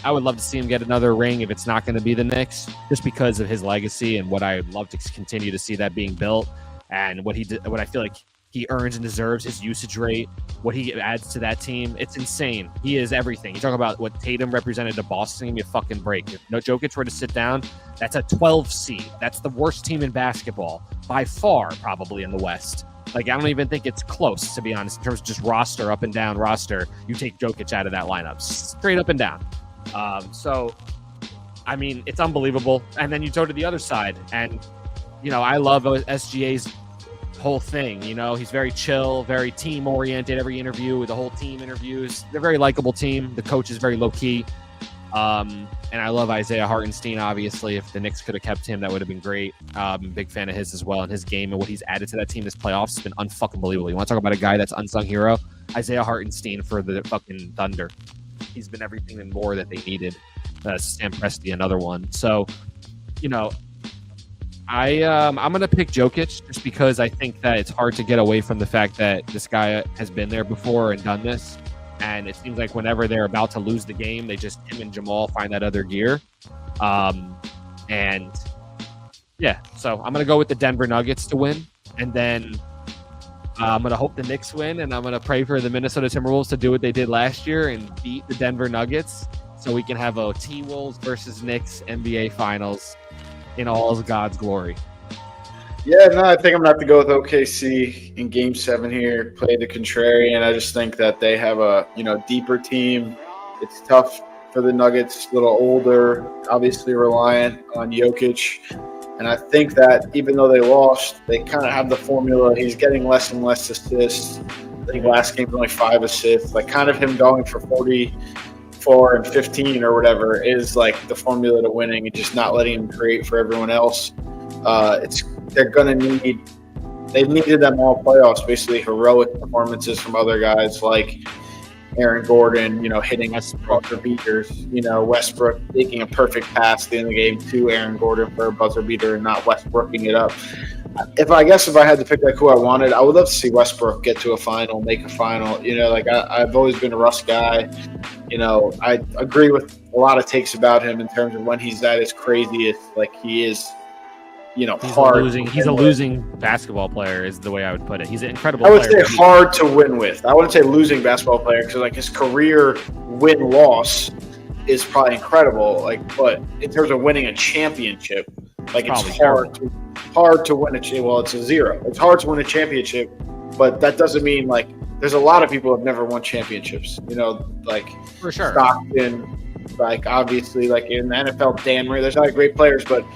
I would love to see him get another ring if it's not going to be the Knicks, just because of his legacy and what I'd love to continue to see that being built, and what I feel like he earns and deserves, his usage rate, what he adds to that team. It's insane. He is everything. You talk about what Tatum represented to Boston, give me a fucking break. If no Jokic were to sit down, that's a 12 seed. That's the worst team in basketball by far, probably in the West. Like, I don't even think it's close, to be honest, in terms of just roster, up and down roster. You take Jokic out of that lineup, straight up and down. So, I mean, it's unbelievable. And then you go to the other side, and, you know, I love SGA's whole thing. You know, he's very chill, very team oriented. Every interview, the whole team interviews. They're a very likable team. The coach is very low key. And I love Isaiah Hartenstein. Obviously, if the Knicks could have kept him, that would have been great. Big fan of his as well, and his game and what he's added to that team this playoffs has been unfucking believable. You want to talk about a guy that's unsung hero? Isaiah Hartenstein for the fucking Thunder. He's been everything and more that they needed. Sam Presti, another one. So, you know, I'm going to pick Jokic just because I think that it's hard to get away from the fact that this guy has been there before and done this. And it seems like whenever they're about to lose the game, they just, him and Jamal, find that other gear. And yeah, so I'm going to go with the Denver Nuggets to win. And then I'm going to hope the Knicks win. And I'm going to pray for the Minnesota Timberwolves to do what they did last year and beat the Denver Nuggets so we can have a T-Wolves versus Knicks NBA Finals in all of God's glory. Yeah, no, I think I'm going to have to go with OKC in Game 7 here, play the contrarian. I just think that they have a, deeper team. It's tough for the Nuggets, a little older, obviously reliant on Jokic. And I think that even though they lost, they kind of have the formula. He's getting less and less assists. I think last game was only 5 assists. Like, kind of him going for 44 and 15 or whatever is like the formula to winning, and just not letting him create for everyone else. They're going to they've needed them all playoffs, basically heroic performances from other guys like Aaron Gordon, hitting buzzer beaters, Westbrook making a perfect pass at the end of the game to Aaron Gordon for a buzzer beater and not Westbrooking it up. If I had to pick like who I wanted, I would love to see Westbrook get to a final, make a final. I've always been a Russ guy. I agree with a lot of takes about him in terms of when he's at his craziest. Like, he is, hard. He's a losing basketball player is the way I would put it. He's an incredible player. I would say hard to win with. I wouldn't say losing basketball player because like his career win-loss is probably incredible. Like, but in terms of winning a championship, like it's hard to win a well, it's a zero. It's hard to win a championship, but that doesn't mean like there's a lot of people who have never won championships. Like for sure. Stockton, like obviously like in the NFL, Dan Murray. There's a lot of great players, but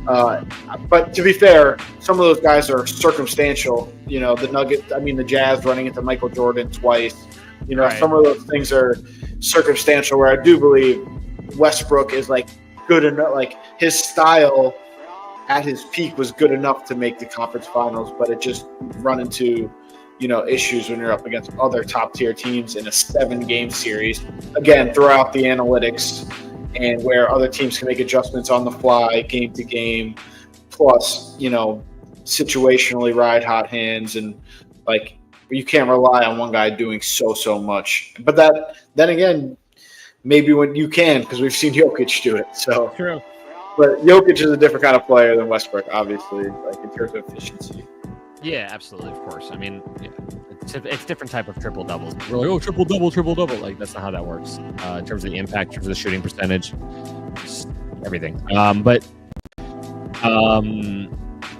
to be fair, some of those guys are circumstantial. The Nuggets, the Jazz running into Michael Jordan twice. Right. Some of those things are circumstantial, where I do believe Westbrook is like good enough. Like, his style at his peak was good enough to make the conference finals, but it just run into issues when you're up against other top tier teams in a 7-game series. Again, throughout the analytics, and where other teams can make adjustments on the fly, game to game, plus, situationally ride hot hands, and like you can't rely on one guy doing so much. But then again, maybe when you can, because we've seen Jokic do it. So true. But Jokic is a different kind of player than Westbrook, obviously, like in terms of efficiency. Yeah, absolutely, of course. It's different type of triple doubles. We're like, triple double. Like, that's not how that works. In terms of the impact, in terms of the shooting percentage, just everything.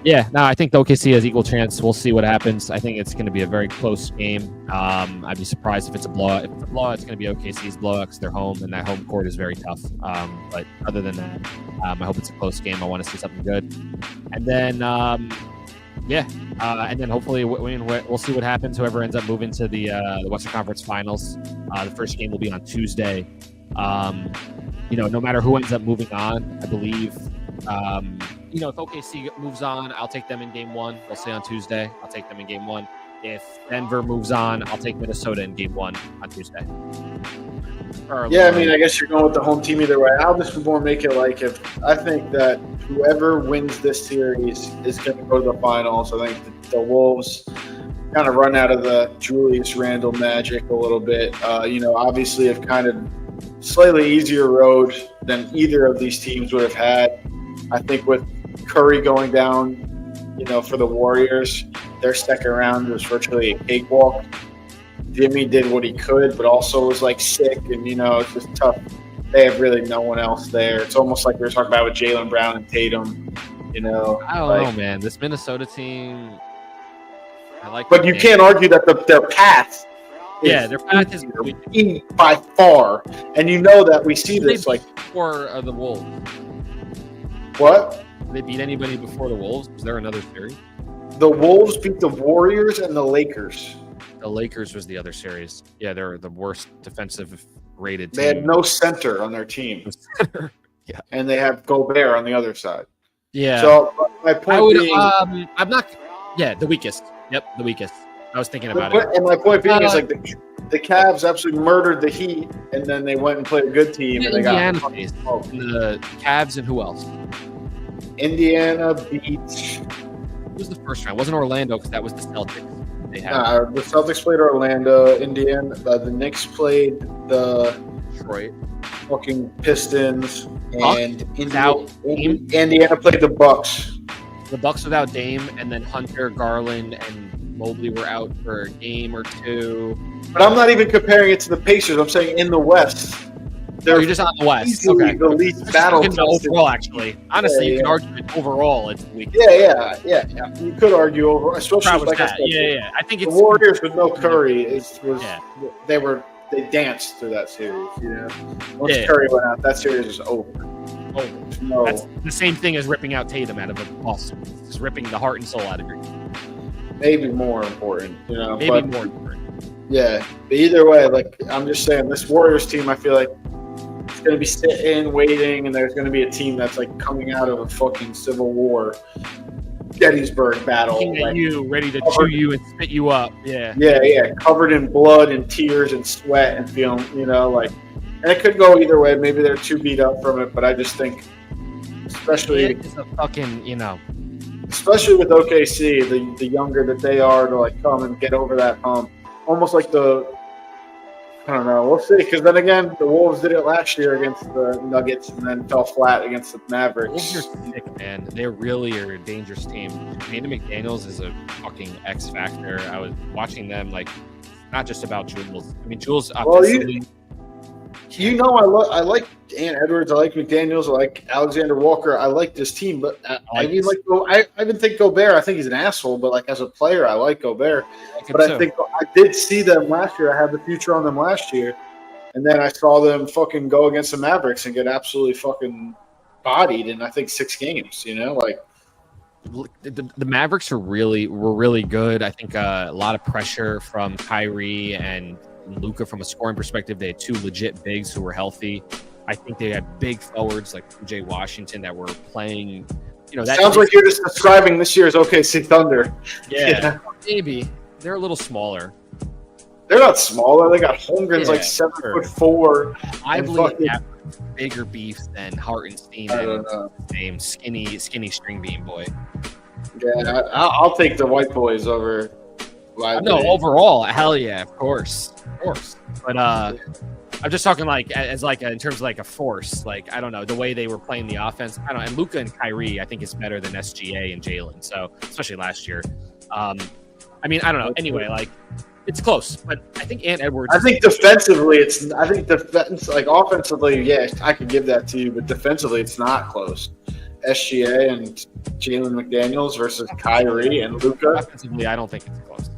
Yeah, no, I think the OKC has equal chance. We'll see what happens. I think it's going to be a very close game. I'd be surprised if it's a blowout. If it's a blowout, it's going to be OKC's blowout because they're home, and that home court is very tough. But other than that, I hope it's a close game. I want to see something good. And then, and then hopefully we'll see what happens. Whoever ends up moving to the Western Conference Finals, the first game will be on Tuesday. No matter who ends up moving on, I believe, if OKC moves on, I'll take them in Game 1. We'll see on Tuesday. I'll take them in Game 1. if Denver moves on, I'll take Minnesota in Game 1 on Tuesday. Yeah, I mean, I guess you're going with the home team either way. I'll just more make it like I think that whoever wins this series is going to go to the finals. I think the Wolves kind of run out of the Julius Randle magic a little bit. Obviously have kind of slightly easier road than either of these teams would have had. I think with Curry going down, for the Warriors, their second round was virtually a cakewalk. Jimmy did what he could, but also was sick, and it's just tough. They have really no one else there. It's almost like we were talking about with Jaylen Brown and Tatum. I don't know, man. This Minnesota team, I like. But you can't argue that their path. Their path is by far, and that we see this before the Wolves. What? Did they beat anybody before the Wolves? Was there another series? The Wolves beat the Warriors and the Lakers. The Lakers was the other series. Yeah, they're the worst defensive rated team. They had no center on their team. Yeah. And they have Gobert on the other side. Yeah. So my point being, I'm not. Yeah, the weakest. Yep, the weakest. I was thinking about it. And my point being is the Cavs absolutely murdered the Heat, and then they went and played a good team, and they got the Cavs and who else? Indiana beat. Who was the first round? It wasn't Orlando because that was the Celtics. The Celtics played Orlando. Indiana. The Knicks played the Detroit. Fucking Pistons, and Indiana played the Bucks. The Bucks without Dame, and then Hunter, Garland, and Mobley were out for a game or two. But I'm not even comparing it to the Pacers. I'm saying in the West. You're just on the West. Okay. The least battle overall, actually. Honestly, you can argue it overall. It's weak. Yeah. You could argue over, especially I think the Warriors with no Curry they danced through that series. Once Curry went out, that series was over. No. That's the same thing as ripping out Tatum out of a Boston. Just ripping the heart and soul out of your team. Maybe more important, more important. Yeah, but either way, I'm just saying, this Warriors team, I feel like it's going to be sitting, waiting, and there's going to be a team that's coming out of a fucking Civil War, Gettysburg battle, ready to chew you and spit you up. Yeah, covered in blood and tears and sweat and feeling, and it could go either way. Maybe they're too beat up from it, but I just think, especially it's a fucking, especially with OKC, the younger that they are to come and get over that hump, almost like I don't know. We'll see. Because then again, the Wolves did it last year against the Nuggets and then fell flat against the Mavericks. Wolves are sick, man. They really are a dangerous team. Jaden McDaniels is a fucking X factor. I was watching them, not just about Jules. I mean, Jules. Well, I like Ant Edwards. I like McDaniels. I like Alexander Walker. I like this team, but I even think Gobert. I think he's an asshole, but as a player, I like Gobert. I think I did see them last year. I had the future on them last year, and then I saw them fucking go against the Mavericks and get absolutely fucking bodied in 6 games. The Mavericks were really good. I think a lot of pressure from Kyrie and Luka from a scoring perspective. They had 2 legit bigs who were healthy. I think they had big forwards like PJ Washington that were playing. That sounds like you're just describing this year's OKC Thunder. Yeah, maybe they're a little smaller. They're not smaller. They got Holmgren's 7'4". I believe they have bigger beef than Hartenstein and name skinny string bean boy. Yeah, I'll take the white boys over. No, overall, hell yeah, of course. But I'm just talking in terms of a force. I don't know, the way they were playing the offense. I don't know. And Luka and Kyrie, I think, is better than SGA and Jalen. So especially last year. I don't know. Anyway, it's close, but I think Ant Edwards. I think defensively, offensively, yeah, I could give that to you, but defensively, it's not close. SGA and Jalen McDaniels versus Kyrie and Luka. Offensively, I don't think it's close.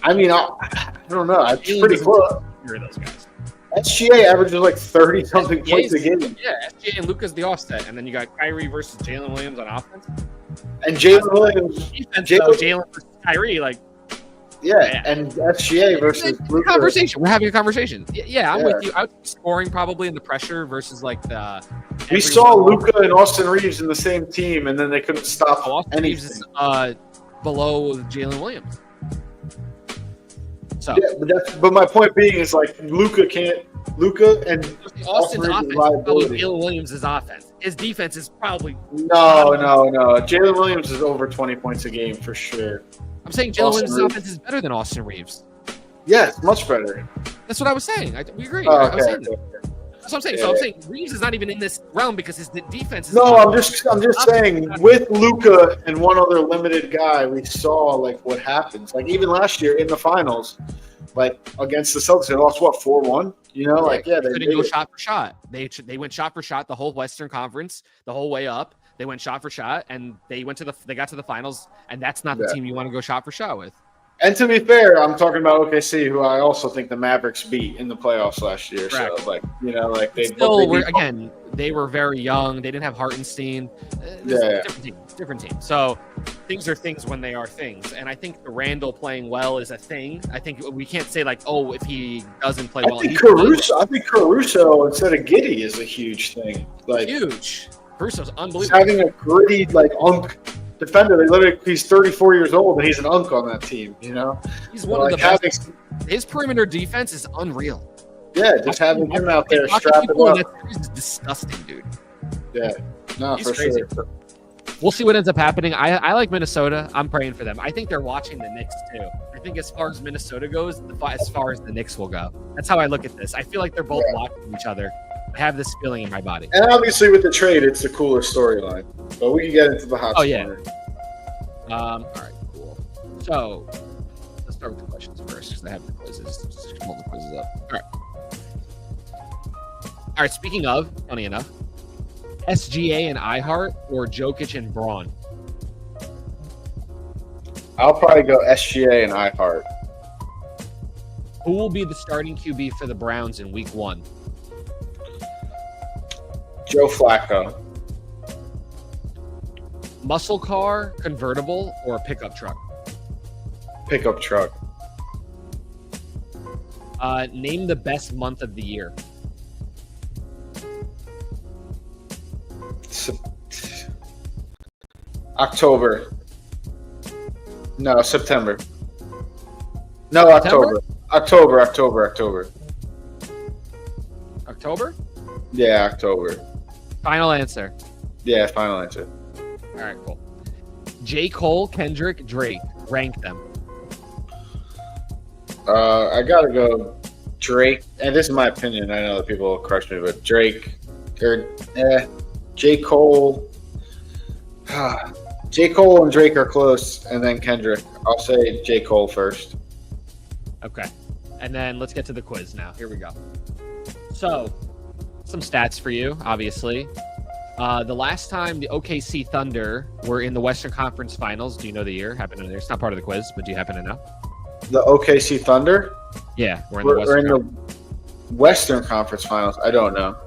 I don't know. It's pretty close. Those guys. SGA averages 30 something points a game. Yeah, SGA and Luka's the offset, and then you got Kyrie versus Jalen Williams on offense. And Jalen Williams, Jalen versus Kyrie, and SGA versus Luka. Conversation. We're having a conversation. Yeah, I'm with you. I was scoring probably in the pressure versus we saw Luka and Austin Reeves in the same team, and then they couldn't stop Austin anything. Reeves is below Jalen Williams. So, but my point being is like Luka and Austin's Reeves' offense is liability. probably Jalen Williams' offense. His defense is probably No. Jalen Williams is over 20 points a game for sure. I'm saying Jalen Austin Williams' Reeves. offense is better than Austin Reeves. Yes, much better. That's what I was saying. We agree. Oh, I was okay. saying that. That's what I'm saying. Yeah. So I'm saying Reeves is not even in this realm because his defense is. No, I'm just saying with Luka and one other limited guy, we saw like what happens. Like even last year in the finals, like against the Celtics, they lost what 4-1. You know, they couldn't go did. shot for shot. They went shot for shot the whole Western Conference, the whole way up. They went shot for shot, and they got to the finals. And that's not the team you want to go shot for shot with. And to be fair, I'm talking about OKC, who I also think the Mavericks beat in the playoffs last year. Correct. So, like, you know, like they they were very young. They didn't have Hartenstein. Different team. So things are things when they are things. And I think the Randall playing well is a thing. I think we can't say like, oh, if he doesn't play well. I think Caruso instead of Giddey is a huge thing. Like huge. Caruso's unbelievable. Having a gritty like defender. He's 34 years old and he's an unk on that team. You know, he's one of the best. His perimeter defense is unreal. Yeah, just having him out there strapping up. That's disgusting, dude. Yeah, no, he's for crazy. sure. We'll see what ends up happening. I like Minnesota. I'm praying for them. I think they're watching the Knicks too. I think as far as Minnesota goes, as far as the Knicks will go. That's how I look at this. I feel like they're both watching each other. I have this feeling in my body. And obviously with the trade, it's the cooler storyline. But we can get into the hot corner. All right, cool. So let's start with the questions first because I have the quizzes. Just pull the quizzes up. All right. Speaking of, funny enough, SGA and iHeart or Jokic and Braun? I'll probably go SGA and iHeart. Who will be the starting QB for the Browns in Week 1? Joe Flacco. Muscle car, convertible, or a pickup truck? Pickup truck. Name the best month of the year. October. No, September. No, October. October. October? Yeah, October. Final answer. Yeah, final answer. All right, cool. J. Cole, Kendrick, Drake. Rank them. I gotta go Drake. And this is my opinion. I know that people will crush me, but Drake or J. Cole. J. Cole and Drake are close, and then Kendrick. I'll say J. Cole first. Okay. And then let's get to the quiz now. Here we go. So, some stats for you, obviously. The last time the OKC Thunder were in the Western Conference Finals, do you know the year? Happen to know? It's not part of the quiz, but do you happen to know? The OKC Thunder? Yeah, we're in the Western Conference Finals. I don't know.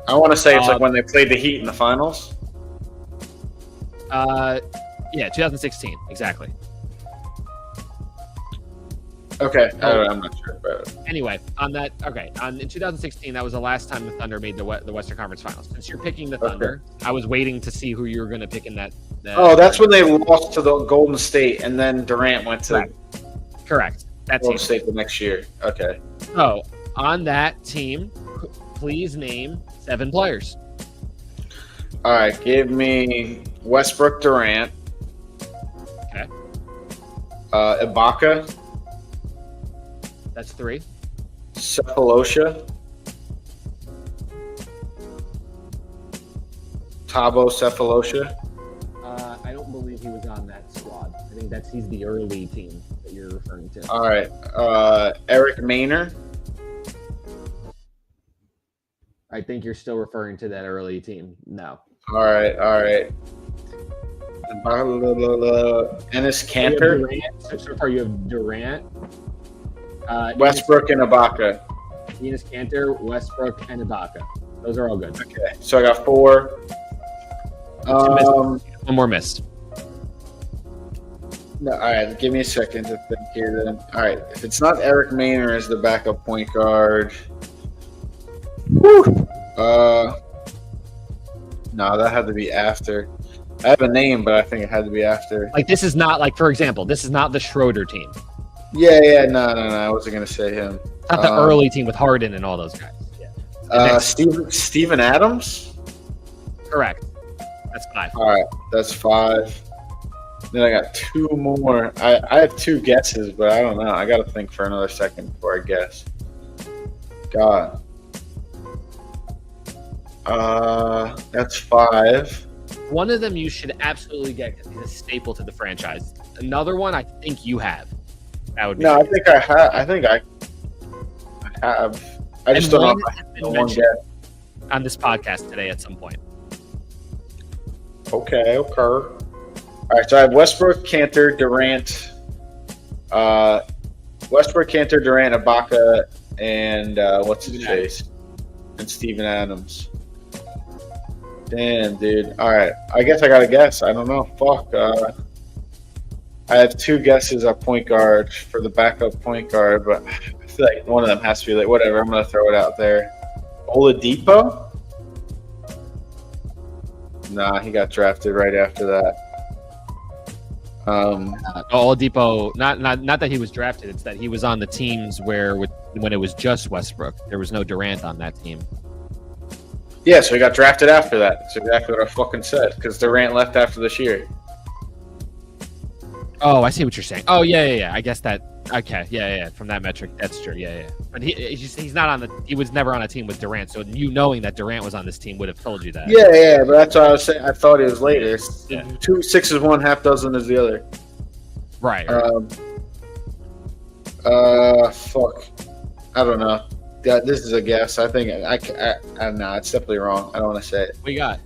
I want to say it's like when they played the Heat in the finals. Yeah, 2016, exactly. Okay, I'm not sure. But... Anyway, in 2016, that was the last time the Thunder made the Western Conference Finals. Since you're picking the Thunder, I was waiting to see who you were going to pick in that. That's when they lost to the Golden State, and then Durant went to Correct. That's Golden State the next year. Okay. So, on that team, please name 7 players. All right, give me Westbrook, Durant. Okay. Ibaka. That's 3. Cephalosha. Thabo Cephalosha. I don't believe he was on that squad. I think he's the early team that you're referring to. All right. Eric Maynor. I think you're still referring to that early team. No. All right. Enes Kanter. So far, you have Durant. Westbrook and Ibaka. Enes Kanter, Westbrook, and Ibaka. Those are all good. Okay, so I got 4. One more missed. No, all right, give me a second to think here then. All right, if it's not Eric Maynor as the backup point guard. No, that had to be after. I have a name, but I think it had to be after. Like, this is not, like, for example, this is not the Schroeder team. Yeah. No. I wasn't gonna say him. Not the early team with Harden and all those guys. Yeah. Steven Adams. Correct. That's 5. All right, that's 5. Then I got 2 more. I have 2 guesses, but I don't know. I got to think for another second before I guess. God. That's 5. One of them you should absolutely get because he's a staple to the franchise. Another one I think you have. That would be No, I think I have. I just don't know. One guess. On this podcast today at some point. Okay. All right, so I have Westbrook, Cantor, Durant, Ibaka, and what's his face? And Steven Adams. Damn, dude. All right, I guess I got to guess. I don't know. Fuck. I have 2 guesses at point guard for the backup point guard, but I feel like one of them has to be like, whatever. I'm going to throw it out there. Oladipo? Nah, he got drafted right after that. Oladipo, not that he was drafted, it's that he was on the teams when it was just Westbrook. There was no Durant on that team. Yeah, so he got drafted after that. That's exactly what I fucking said, because Durant left after this year. Oh, I see what you're saying. Oh, yeah. I guess that. Okay, yeah. From that metric, that's true. Yeah. But he's not on the. He was never on a team with Durant. So you knowing that Durant was on this team would have told you that. Yeah. But that's what I was saying. I thought he was later. Yeah. 2 6 is one, half dozen is the other. Right. Fuck. I don't know. Yeah, this is a guess. I think I don't know. It's definitely wrong. I don't want to say it. What you got?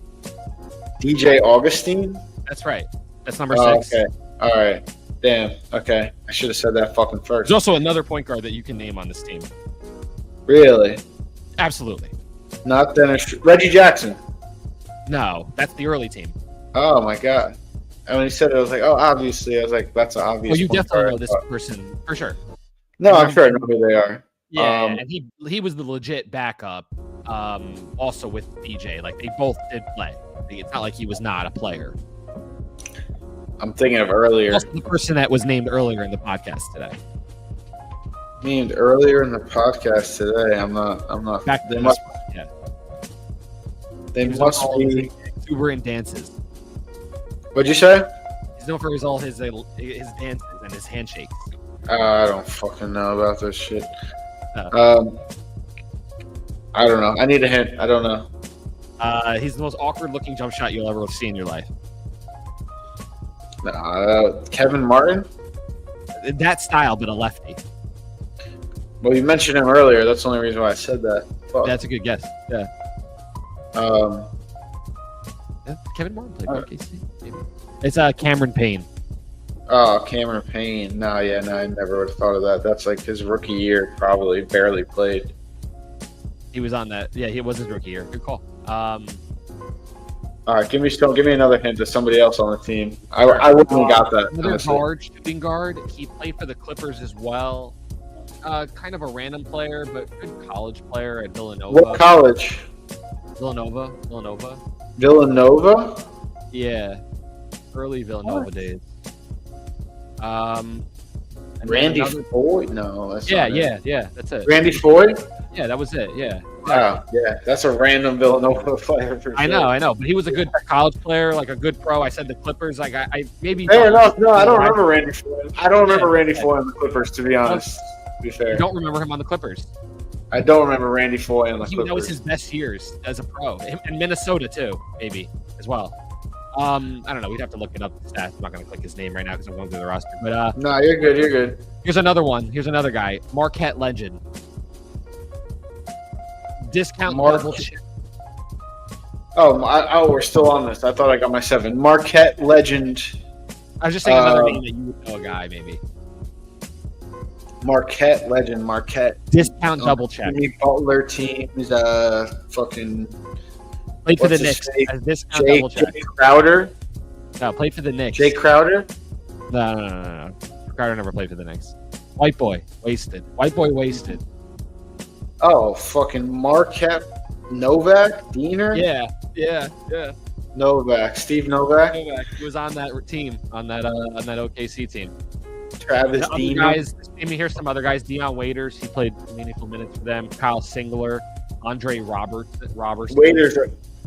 DJ Augustine. That's right. That's number 6. Okay. All right. Damn. Okay. I should have said that fucking first. There's also another point guard that you can name on this team. Really? Absolutely. Not Dennis. Reggie Jackson. No, that's the early team. Oh my god. And when he said it, I was like, oh, obviously. I was like, that's an obvious. Oh, you point definitely guard. know this person for sure. No, I'm sure I know who they are. Yeah, and he was the legit backup. Also with DJ, like they both did play. It's not like he was not a player. I'm thinking of earlier. Also the person that was named earlier in the podcast today. Named earlier in the podcast today. I'm not. Back They to must. yeah. They must be. Exuberant dances. What'd you say? He's known for his dances and his handshakes. I don't fucking know about this shit. No. I don't know. I need a hint. I don't know. He's the most awkward-looking jump shot you'll ever see in your life. Kevin Martin? That style, but a lefty. Well, you mentioned him earlier. That's the only reason why I said that. Fuck. That's a good guess. Yeah. Kevin Martin played for OKC. Maybe. It's Cameron Payne. Oh, Cameron Payne. No, I never would have thought of that. That's like his rookie year, probably. Barely played. He was on that. Yeah, he was his rookie year. Good call. All right, give me another hint to somebody else on the team. I wouldn't have got that. Another guard, shooting guard. He played for the Clippers as well. Kind of a random player, but good college player at Villanova. What college? Villanova. Villanova? Yeah, early Villanova days. Randy Foy? No, that's not it. Yeah. That's it. Randy Foy? Yeah, that was it. Yeah. Wow, yeah, that's a random Villanova player for sure. I know, but he was a good college player, like a good pro. I said the Clippers, like I maybe. Fair enough. No, I don't remember Randy Foy. I don't remember Randy Foy on the Clippers, to be honest. To be fair, You don't remember him on the Clippers. I don't remember Randy Foy on the Clippers. That was his best years as a pro, and Minnesota too, maybe as well. I don't know. We'd have to look it up. The stats. I'm not going to click his name right now because I'm going through the roster. But no, you're good. You're good. Here's another one. Here's another guy. Marquette legend. Discount double check. Oh, we're still on this. I thought I got my 7. Marquette legend. I was just saying another name that you would know a guy maybe. Marquette legend. Marquette. Discount double check. Jimmy Butler team is fucking. Played for the Knicks. As discount double check. Jay Crowder. No, played for the Knicks. Jay Crowder. No. Crowder never played for the Knicks. White boy wasted. Oh, fucking Marquette Novak Diener. Yeah. Novak. Steve Novak. He was on that team, on that OKC team. Travis The other Dean. guys, maybe here's some other guys. Deion Waiters, he played meaningful minutes for them. Kyle Singler, Andre Robertson.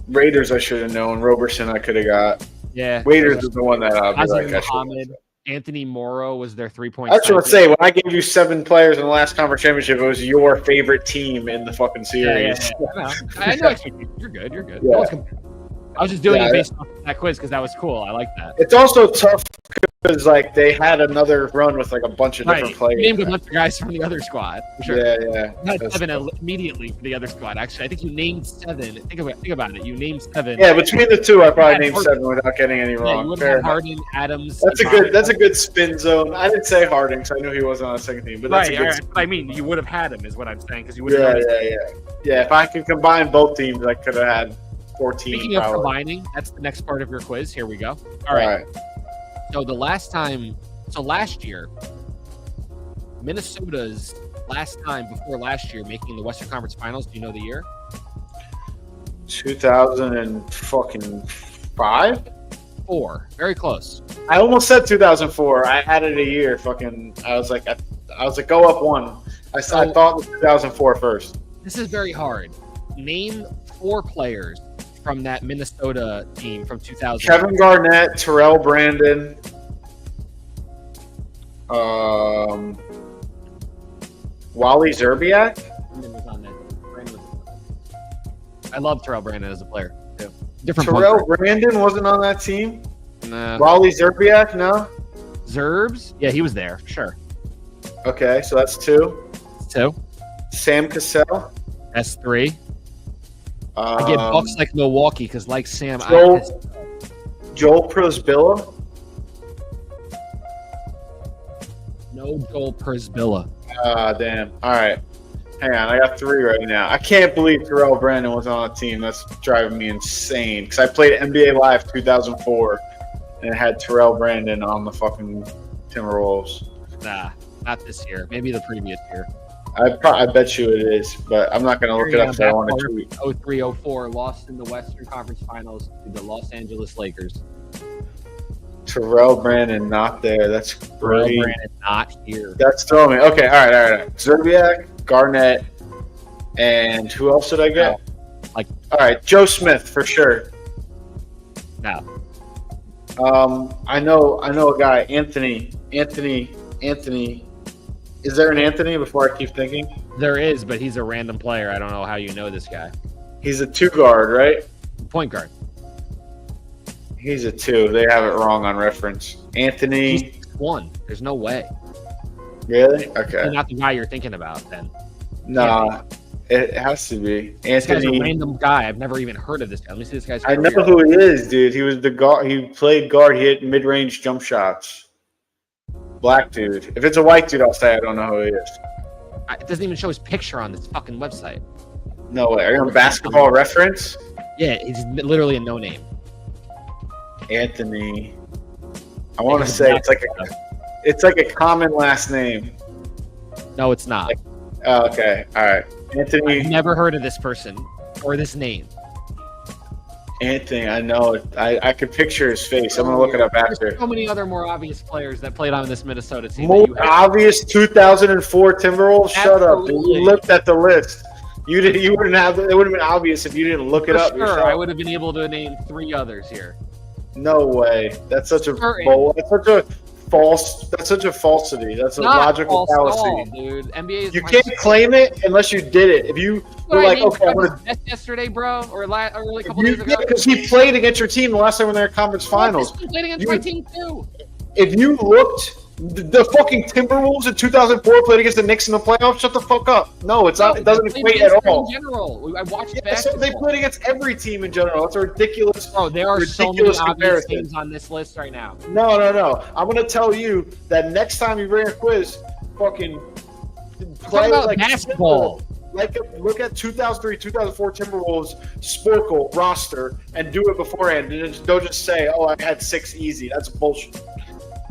Raiders, I should have known. Roberson, I could have got. Yeah. Waiters is the one that I'll be Azim like, I should Muhammad, Anthony Morrow was their 3-point. I was going to say, when I gave you 7 players in the last conference championship, it was your favorite team in the fucking series. Yeah. I know. You're good. You're good. Yeah. No one's I was just doing it based off that quiz because that was cool. I like that. It's also tough because like they had another run with like a bunch of different players. You named a bunch of guys from the other squad. For sure. Yeah. You had 7 immediately for the other squad. Actually, I think you named 7. Think about it. You named 7. Yeah, between the two, I probably named 7 without getting any wrong. You would Fair have enough. Harden, Adams. That's a good spin zone. I didn't say Harden because I knew he wasn't on the second team, but that's a good. Right. I mean, you would have had him, is what I'm saying, because you would have. Yeah. If I could combine both teams, I could have had 14. Speaking of combining, that's the next part of your quiz. Here we go. All right. So last year, Minnesota's last time before last year making the Western Conference Finals. Do you know the year? 2005. 4. Very close. I almost said 2004. I added a year. I was like, go up 1. I thought it was 2004 first. This is very hard. Name 4 players from that Minnesota team from 2000. Kevin Garnett, Terrell Brandon, Wally Zerbiak. I love Terrell Brandon as a player too. Different. Terrell Brandon wasn't on that team. Nah. Wally Zerbiak, no. Zerbs? Yeah, he was there. Sure. Okay, so that's 2. 2. Sam Cassell. That's 3. I get Bucks like Milwaukee because, like Sam, Joel Prosbilla. No Joel Persbilla. Damn. All right. Hang on. I got 3 right now. I can't believe Terrell Brandon was on a team. That's driving me insane. Because I played NBA Live 2004 and it had Terrell Brandon on the fucking Timberwolves. Nah, not this year. Maybe the previous year. I bet you it is, but I'm not going to look it up because I want to tweet. 03-04 lost in the Western Conference Finals to the Los Angeles Lakers. Terrell Brandon not there. That's Terrell great. Brandon not here. That's throwing me. Okay, all right. Zerbiak, Garnett, and who else did I get? All right, Joe Smith for sure. No. I know a guy, Anthony. Is there an Anthony before I keep thinking? There is, but he's a random player. I don't know how you know this guy. He's a 2 guard, right? Point guard. He's a 2. They have it wrong on reference. Anthony. He's 1. There's no way. Really? Okay. He's not the guy you're thinking about then. Nah, it has to be. This guy's a Anthony. random guy. I've never even heard of this guy. Let me see this guy's I career. know who he is, dude. He was the guard. He played guard. He hit mid-range jump shots. Black dude. If it's a white dude, I'll say I don't know who he is. It doesn't even show his picture on this fucking website. No way. Are you on Basketball Reference? Yeah, he's literally a no-name. Anthony. I want to say it's like a common last name. No, it's not. Oh, okay. All right. Anthony. I've never heard of this person or this name. Anthony, I know it. I could picture his face. I'm gonna look it up after. There's so many other more obvious players that played on this Minnesota team. More obvious 2004 Timberwolves. Shut up, dude. You looked at the list. You didn't. You wouldn't have. It would have been obvious if you didn't look it up yourself. I would have been able to name 3 others here. No way. That's such a bull. That's such a false. That's such a falsity. That's a logical fallacy, dude. NBA is you can't claim it unless you did it. If you were like, okay, I'm gonna yesterday, bro, or like a couple days ago, because he played against your team the last time when they were conference finals. He played against my team too. If you looked, the fucking Timberwolves in 2004 played against the Knicks in the playoffs. Shut the fuck up. No, it's not. It doesn't equate at all. In general, I watched So they played against every team in general. It's a ridiculous. Bro, there are so many obvious teams on this list right now. No. I'm gonna tell you that next time you bring a quiz, fucking play about basketball. Look at 2003, 2004 Timberwolves Sporkle roster and do it beforehand. And don't just say, "Oh, I had 6 easy." That's bullshit.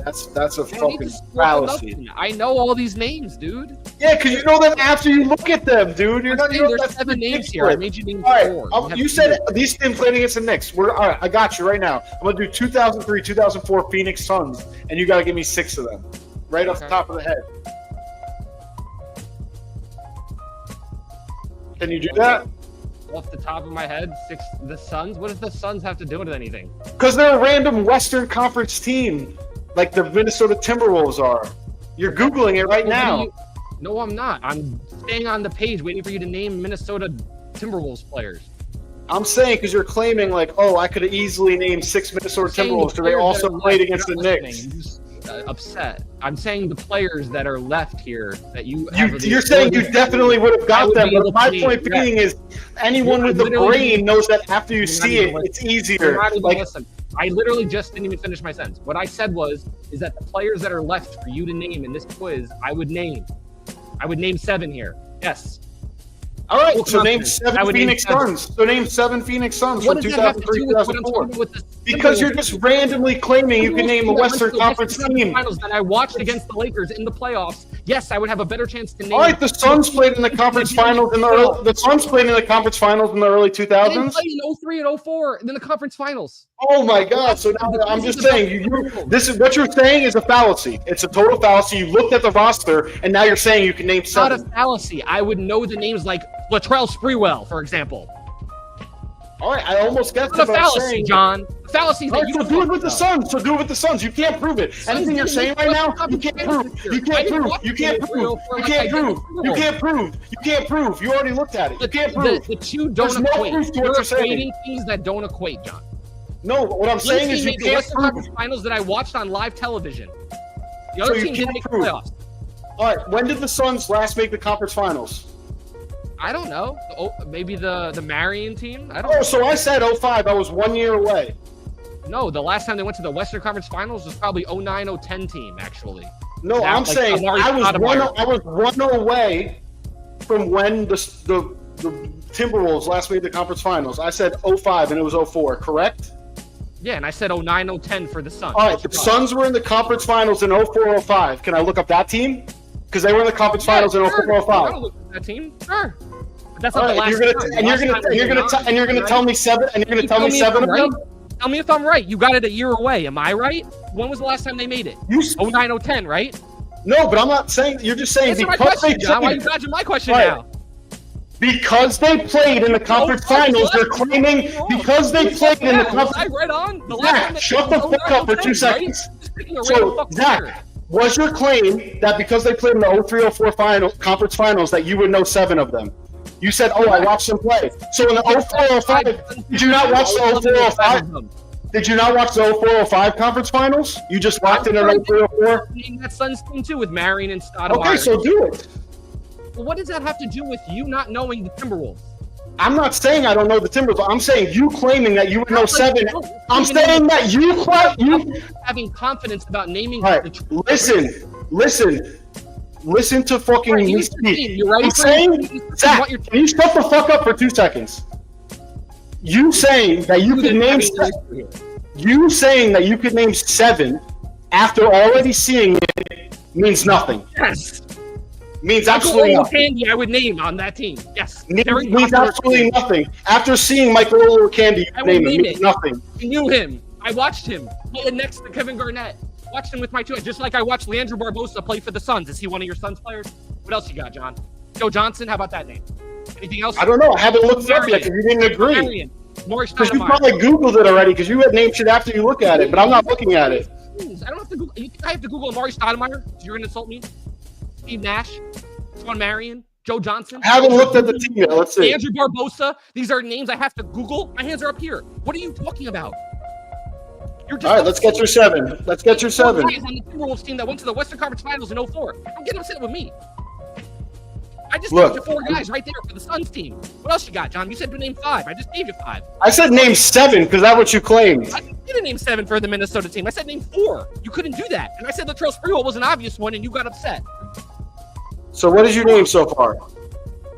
That's a fucking fallacy. I know all these names, dude. Yeah, because you know them after you look at them, dude. You're not. There's 7 names here. I made you name 4. All right, you said these teams playing against the Knicks. All right, I got you right now. I'm gonna do 2003, 2004 Phoenix Suns, and you gotta give me 6 of them. right off the top of the head. Can you do that? Off the top of my head, the Suns. What does the Suns have to do with anything? Because they're a random Western Conference team, like the Minnesota Timberwolves are. You're Googling it right now. No, I'm not. I'm staying on the page waiting for you to name Minnesota Timberwolves players. I'm saying because you're claiming like, oh, I could have easily named 6 Minnesota Timberwolves because they also played against the Knicks. Upset. I'm saying the players that are left here that you're saying you definitely would have got them, but my point being is anyone with the brain knows that after you see it, it's easier. Like, listen. I literally just didn't even finish my sentence. What I said is that the players that are left for you to name in this quiz, I would name 7 here. Yes. All right, so name 7 Phoenix Suns. So name 7 Phoenix Suns from 2003, 2004. Because you're just randomly claiming you can name a Western Conference team. That I watched against the Lakers in the playoffs. Yes, I would have a better chance to name. All right, the Suns played in the conference finals in the early. The Suns played in the conference finals in the early 2000s. They didn't play in 03 and 04 in the conference finals. Oh my God! So now I'm just saying, this is what you're saying is a fallacy. It's a total fallacy. You looked at the roster, and now you're saying you can name 7. Not a fallacy. I would know the names like Latrell Sprewell, for example. All right, I almost guessed it. It's a fallacy, John. The fallacy is that you do it with the Suns. So do it with the Suns. You can't prove it. Anything you're saying right now, you can't prove. You can't prove. You can't prove. You can't prove. You can't prove. You can't prove. You already looked at it. You can't prove. The two don't equate. You're equating things that don't equate, John. No, what I'm saying is you can't prove. The Western Conference Finals that I watched on live television. The other team didn't make the playoffs. All right, when did the Suns last make the conference finals? I don't know. Maybe the Marion team? I don't know. So I said 05. I was 1 year away. No, the last time they went to the Western Conference Finals was probably 09-010 team, actually. No, I'm saying I was 1 away from when the Timberwolves last made the conference finals. I said 05 and it was 04, correct? Yeah, and I said 09-010 for the Suns. All right, the Suns were in the conference finals in 04-05. Can I look up that team? Because they were in the conference finals in 04-05. I look at that team. Sure. But that's not the last time. And you're gonna tell me 7. And you're gonna tell me 7 of them. Tell me if I'm right. You got it a year away. Am I right? When was the last time they made it? 09-010, right? No, but I'm not saying. You're just saying because they played. Why are you dodging my question now? Because they played in the conference finals, they're claiming because they played in the conference. I read on. Zach, shut the fuck up for 2 seconds. So, Zach, was your claim that because they played in the 03-04 conference finals that you would know 7 of them? You said, "Oh, I watched them play." So in the 04-05, did you not watch the 04-05? Did you not watch the 04-05 conference finals? You just locked in an 03-04. That Suns team too with Marion and Stoudemire. Okay, so do it. Well, what does that have to do with you not knowing the Timberwolves? I'm not saying I don't know the Timberwolves. I'm saying you claiming that you would know 7. I'm saying that you having confidence about naming. All right, listen to fucking me speak. I'm saying, Zach, can you shut the fuck up for 2 seconds? You saying that you could name 7. You saying that you could name 7 after already seeing it means nothing. Yes. Means absolutely nothing. Candy I would name on that team. Yes. Means absolutely nothing. After seeing Michael Olowokandi, you name it. Means nothing. I knew him. I watched him play next to Kevin Garnett. Watched him with my 2 eyes, just like I watched Leandro Barbosa play for the Suns. Is he one of your Suns players? What else you got, John? Joe Johnson, how about that name? Anything else? I don't know. I haven't looked it up yet because you didn't agree. Because you probably Googled it already because you had named shit after you look at it, but I'm not looking at it. I don't have to Google. I have to Google Amari Stoudemire because you're going to insult me. Steve Nash, Sean Marion, Joe Johnson. I haven't looked at the team yet. Let's see. Andrew Barbosa. These are names I have to Google. My hands are up here. What are you talking about? All right, let's get your 7. Let's get your 7. Guys on the Timberwolves team that went to the Western Conference Finals in 04. Don't get upset with me. I just gave you 4 guys right there for the Suns team. What else you got, John? You said to name 5. I just gave you 5. I said name 7 because that's what you claimed. I didn't name 7 for the Minnesota team. I said name 4. You couldn't do that. And I said Latrell Sprewell was an obvious one, and you got upset. So what did you name so far?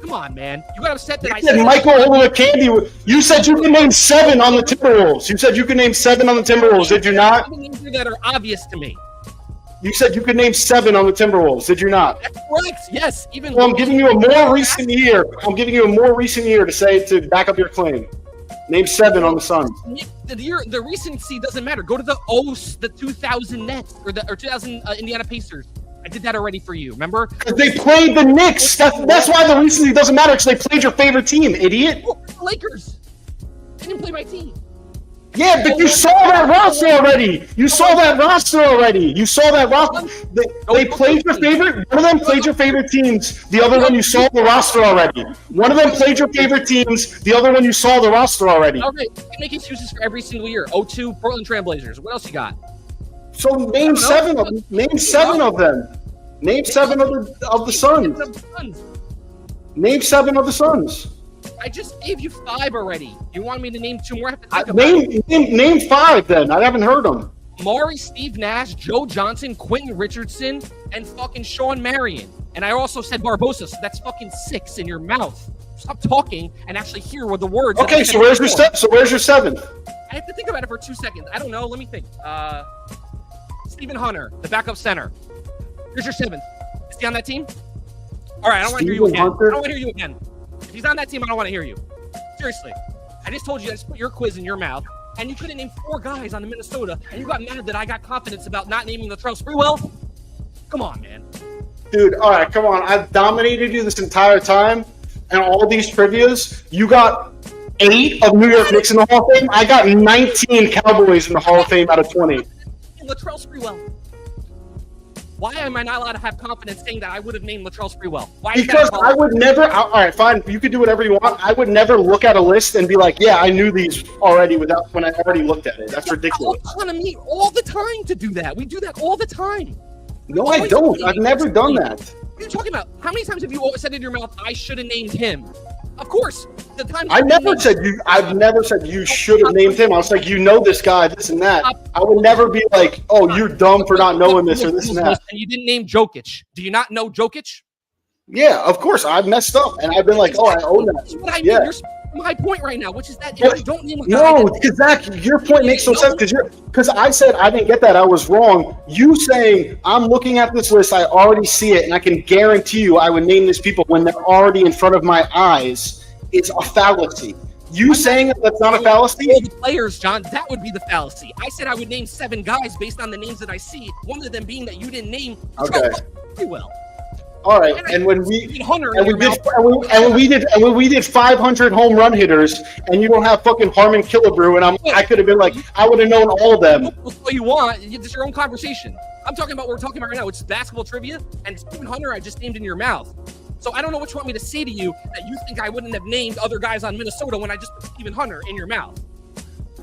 Come on, man. You got upset that you said Michael Olowokandi. You said you could name 7 on the Timberwolves. You said you could name 7 on the Timberwolves. Did you not? Names that are obvious to me. You said you could name 7 on the Timberwolves. Did you not? That's correct. Yes. Even. Well, I'm giving you a more recent year. I'm giving you a more recent year to back up your claim. Name 7 on the Suns. The recency doesn't matter. Go to the 2000 Nets or 2000 Indiana Pacers. I did that already for you. Remember? Because they played the Knicks. That's why the recency doesn't matter. Because they played your favorite team, idiot. Oh, the Lakers. They didn't play my team. Yeah, but you saw that roster already. You saw that roster already. You saw that roster. They played your favorite. One of them played your favorite teams. The other one you saw the roster already. One of them played your favorite teams. The other one you saw the roster already. Okay, you make excuses for every single year. 0-2 Portland Trailblazers. What else you got? So name seven of them. Name seven of them. Name seven of the Suns. Name seven of the Suns. I just gave you 5 already. You want me to name 2 more? I have to think about it. Name 5 then. I haven't heard them. Maury, Steve Nash, Joe Johnson, Quentin Richardson, and fucking Sean Marion. And I also said Barbosa, so that's fucking 6 in your mouth. Stop talking and actually hear what the words. Okay, so where's your where's your 7th? I have to think about it for 2 seconds. I don't know. Let me think. Stephen Hunter, the backup center. Here's your 7th. Is he on that team? All right, I don't want to hear you again. I don't want to hear you again. If he's on that team, I don't want to hear you. Seriously. I just told you I just put your quiz in your mouth, and you couldn't name 4 guys on the Minnesota, and you got mad that I got confidence about not naming Latrell Sprewell? Come on, man. Dude, all right, come on. I've dominated you this entire time, and all these trivias, you got 8 of New York Knicks in the Hall of Fame. I got 19 Cowboys in the Hall of Fame out of 20. Latrell Sprewell. Why am I not allowed to have confidence saying that I would have named Latrell Sprewell? Why? Because I would never. All right, fine. You could do whatever you want. I would never look at a list and be like, "Yeah, I knew these already." Without when I already looked at it. That's ridiculous. On me all the time to do that. We do that all the time. No, I don't. I've never done that. What are you talking about? How many times have you said in your mouth, "I should have named him"? Of course. The time I've never said you should have named him. I was like, you know this guy, this and that. I would never be like, oh, you're dumb for not knowing this or this and that. And you didn't name Jokic. Do you not know Jokic? Yeah, of course. I've messed up, and I've been like, oh, I own that. That's what I mean. You're my point right now, which is that you don't name a guy. No, because Zach, your point makes no sense. Because I said I didn't get that. I was wrong. You saying I'm looking at this list, I already see it, and I can guarantee you I would name these people when they're already in front of my eyes. It's a fallacy. You saying that's not a fallacy? All the players, John, that would be the fallacy. I said I would name 7 guys based on the names that I see. One of them being that you didn't name. Okay. Pretty well. All right, and when we did 500 home run hitters, and you don't have fucking Harmon Killebrew, and I could have been like, I would have known all of them. What you want? It's your own conversation. I'm talking about what we're talking about right now. It's basketball trivia, and Stephen Hunter I just named in your mouth. So I don't know what you want me to say to you that you think I wouldn't have named other guys on Minnesota when I just put Stephen Hunter in your mouth.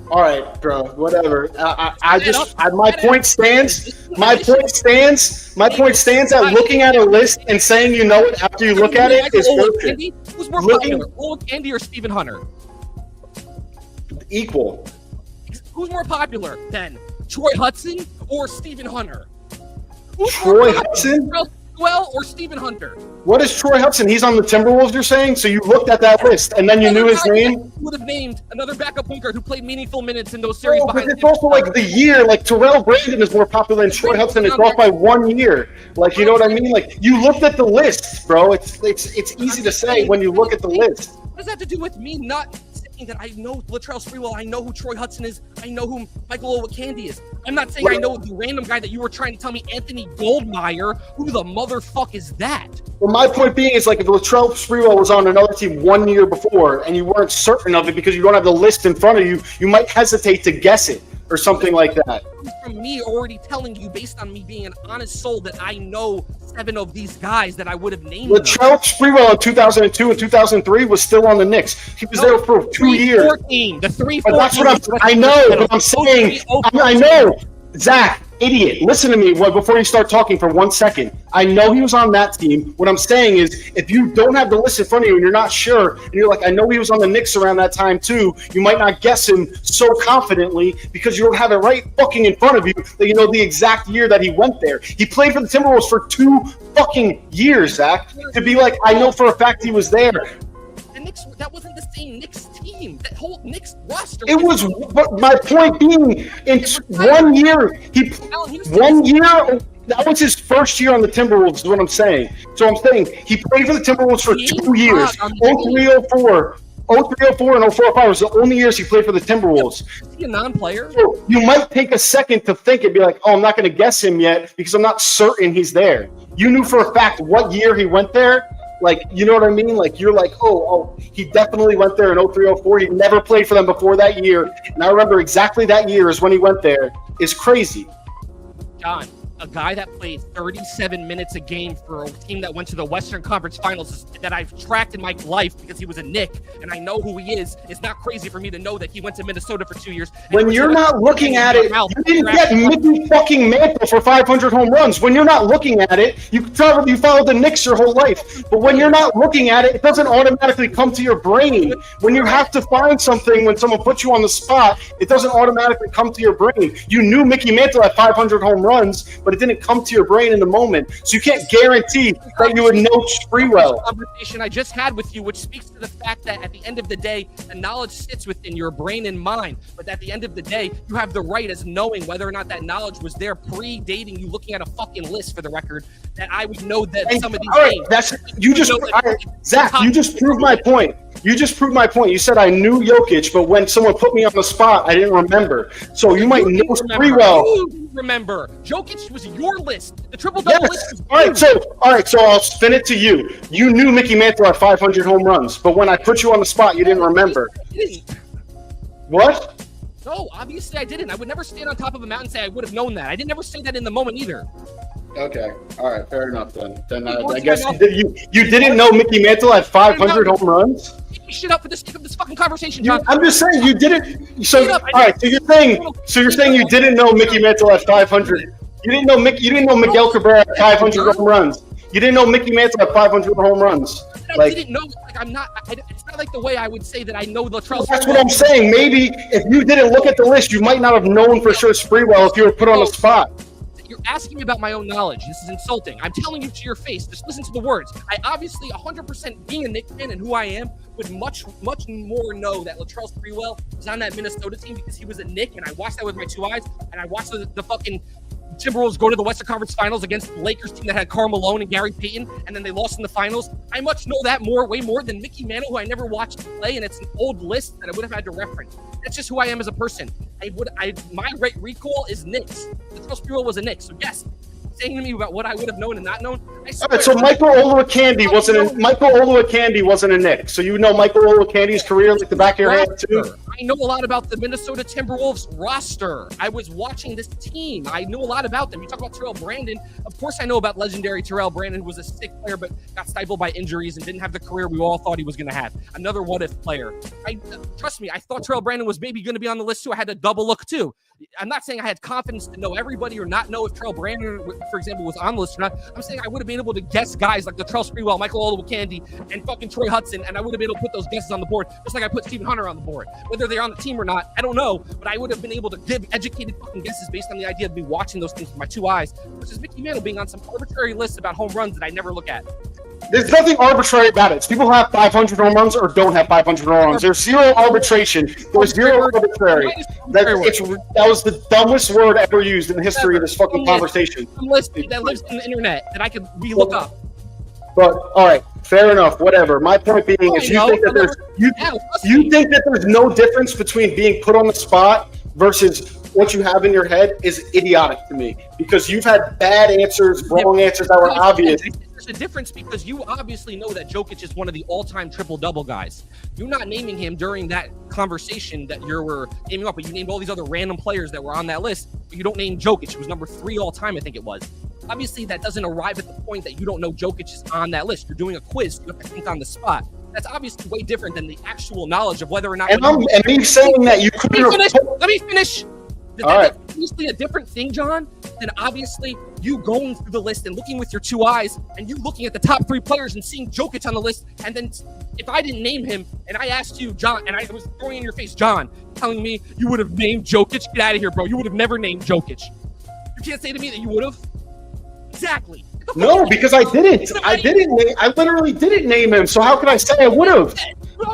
All right, bro. Whatever. My point stands. My point stands. My point stands at looking at a list and saying you know it after you look at it is bullshit. Who's more popular, Old Candy or Stephen Hunter? Equal. Who's more popular then, Troy Hudson or Stephen Hunter? Troy Hudson? Well, or Stephen Hunter? What is Troy Hudson? He's on the Timberwolves, you're saying? So you looked at that list, and then you knew his name? You would have named another backup point guard who played meaningful minutes in those series. But it's also like the year. Like, Terrell Brandon is more popular than Troy Hudson. It's off by 1 year. Like, you know what I mean? Like, you looked at the list, bro. It's easy to say when you look at the list. What does that have to do with me not saying that I know Latrell Sprewell, I know who Troy Hudson is, I know who Michael Olowokandi is? I'm not saying I know the random guy that you were trying to tell me, Anthony Goldmeyer. Who the motherfuck is that? Well, my point being is, like, if Latrell Sprewell was on another team 1 year before and you weren't certain of it because you don't have the list in front of you, you might hesitate to guess it or something like that. From me already telling you, based on me being an honest soul, that I know 7 of these guys that I would have named. Latrell Sprewell in 2002 and 2003 was still on the Knicks. He was there for 2 years. The 3-14. But that's what I know. But I'm saying, I know, Zach. Idiot, listen to me before you start talking for 1 second. I know he was on that team. What I'm saying is, if you don't have the list in front of you and you're not sure, and you're like, I know he was on the Knicks around that time too, you might not guess him so confidently because you don't have it right fucking in front of you that you know the exact year that he went there. He played for the Timberwolves for 2 fucking years, Zach. To be like, I know for a fact he was there. The Knicks, that wasn't the same Knicks team. That whole Knicks roster. It was, but my point being, in 1 year, that was his first year on the Timberwolves, is what I'm saying. So I'm saying he played for the Timberwolves for 2 years. 03, 04. 03, 04, and 04, 05 was the only years he played for the Timberwolves. Is he a non-player? So you might take a second to think and be like, oh, I'm not going to guess him yet because I'm not certain he's there. You knew for a fact what year he went there. Like, you know what I mean? Like, you're like, oh, he definitely went there in 03, 04. He never played for them before that year. And I remember exactly that year is when he went there. Is crazy. John, a guy that played 37 minutes a game for a team that went to the Western Conference Finals that I've tracked in my life because he was a Knick and I know who he is. It's not crazy for me to know that he went to Minnesota for 2 years. When you're not looking at it, you didn't get Mickey fucking Mantle for 500 home runs. When you're not looking at it, you followed the Knicks your whole life. But when you're not looking at it, it doesn't automatically come to your brain. When you have to find something, when someone puts you on the spot, it doesn't automatically come to your brain. You knew Mickey Mantle had 500 home runs, but it didn't come to your brain in the moment. So you can't guarantee that you would know Sprewell. Conversation I just had with you, which speaks to the fact that at the end of the day, the knowledge sits within your brain and mind. But at the end of the day, you have the right as knowing whether or not that knowledge was there predating you looking at a fucking list for the record, that I would know that some of these games. Zach, you just proved my point. You just proved my point. You said I knew Jokic, but when someone put me on the spot, I didn't remember. So you might know Sprewell. You remember. Jokic was your list. The triple-double list was All right, so I'll spin it to you. You knew Mickey Mantle had 500 home runs, but when I put you on the spot, you didn't remember. What? No, obviously I didn't. I would never stand on top of a mountain and say I would have known that. I didn't ever say that in the moment either. Okay. All right. Fair enough then. I guess you didn't know Mickey Mantle had 500 home runs? Keep me shit up for the sake of this fucking conversation, John. I'm just saying you didn't. So all right. So you're saying you didn't know Mickey Mantle had 500. You didn't know Miguel Cabrera had 500 home runs. You didn't know Mickey Mantle had 500 home runs. I didn't know. Like I'm not. It's not like the way I would say that I know the Latrell. That's what I'm saying. Maybe if you didn't look at the list, you might not have known for sure Sprewell if you were put on the spot. You're asking me about my own knowledge. This is insulting. I'm telling you to your face. Just listen to the words. I obviously, 100% being a Knicks fan and who I am, would much more know that Latrell Sprewell was on that Minnesota team because he was a Knick, and I watched that with my two eyes, and I watched the fucking Timberwolves go to the Western Conference Finals against the Lakers team that had Karl Malone and Gary Payton, and then they lost in the finals. I much know that way more than Mickey Mantle, who I never watched play, and it's an old list that I would have had to reference. That's just who I am as a person. My recall is Knicks. Latrell Sprewell was a Knicks, so yes. Saying to me about what I would have known and not known. All right, so Michael Olowokandi wasn't a Knick. So you know Michael Olowokandi's career like the back of your head too. I know a lot about the Minnesota Timberwolves roster. I was watching this team. I knew a lot about them. You talk about Terrell Brandon. Of course, I know about legendary Terrell Brandon, who was a sick player but got stifled by injuries and didn't have the career we all thought he was going to have. Another what-if player. Trust me, I thought Terrell Brandon was maybe going to be on the list too. I had to double look too. I'm not saying I had confidence to know everybody or not know if Terrell Brandon, for example, was on the list or not. I'm saying I would have been able to guess guys like Latrell Sprewell, Michael Olowokandi, and fucking Troy Hudson, and I would have been able to put those guesses on the board, just like I put Stephen Hunter on the board. Whether they're on the team or not, I don't know, but I would have been able to give educated fucking guesses based on the idea of me watching those things with my two eyes, versus Mickey Mantle being on some arbitrary list about home runs that I never look at. There's nothing arbitrary about it. People have 500 home runs or don't have 500 home runs. There's zero arbitration. There's zero arbitrary. That was the dumbest word ever used in the history of this fucking conversation. Some list that lives in the internet that I could look up. But all right, fair enough. Whatever. My point being is, you think that there's no difference between being put on the spot versus what you have in your head is idiotic to me, because you've had bad answers, wrong answers that were obvious. There's a difference because you obviously know that Jokic is one of the all-time triple-double guys. You're not naming him during that conversation that you were naming up, but you named all these other random players that were on that list, but you don't name Jokic. It was number 3 all-time, I think it was. Obviously, that doesn't arrive at the point that you don't know Jokic is on that list. You're doing a quiz. You have to think on the spot. That's obviously way different than the actual knowledge of whether or not... And me saying that you couldn't... Let me finish. That's obviously a different thing, John, than obviously you going through the list and looking with your two eyes and you looking at the top 3 players and seeing Jokic on the list. And then if I didn't name him and I asked you, John, and I was throwing in your face, John, telling me you would have named Jokic, get out of here, bro. You would have never named Jokic. You can't say to me that you would have. Exactly. No, because I didn't. I literally didn't name him. So how could I say I would have?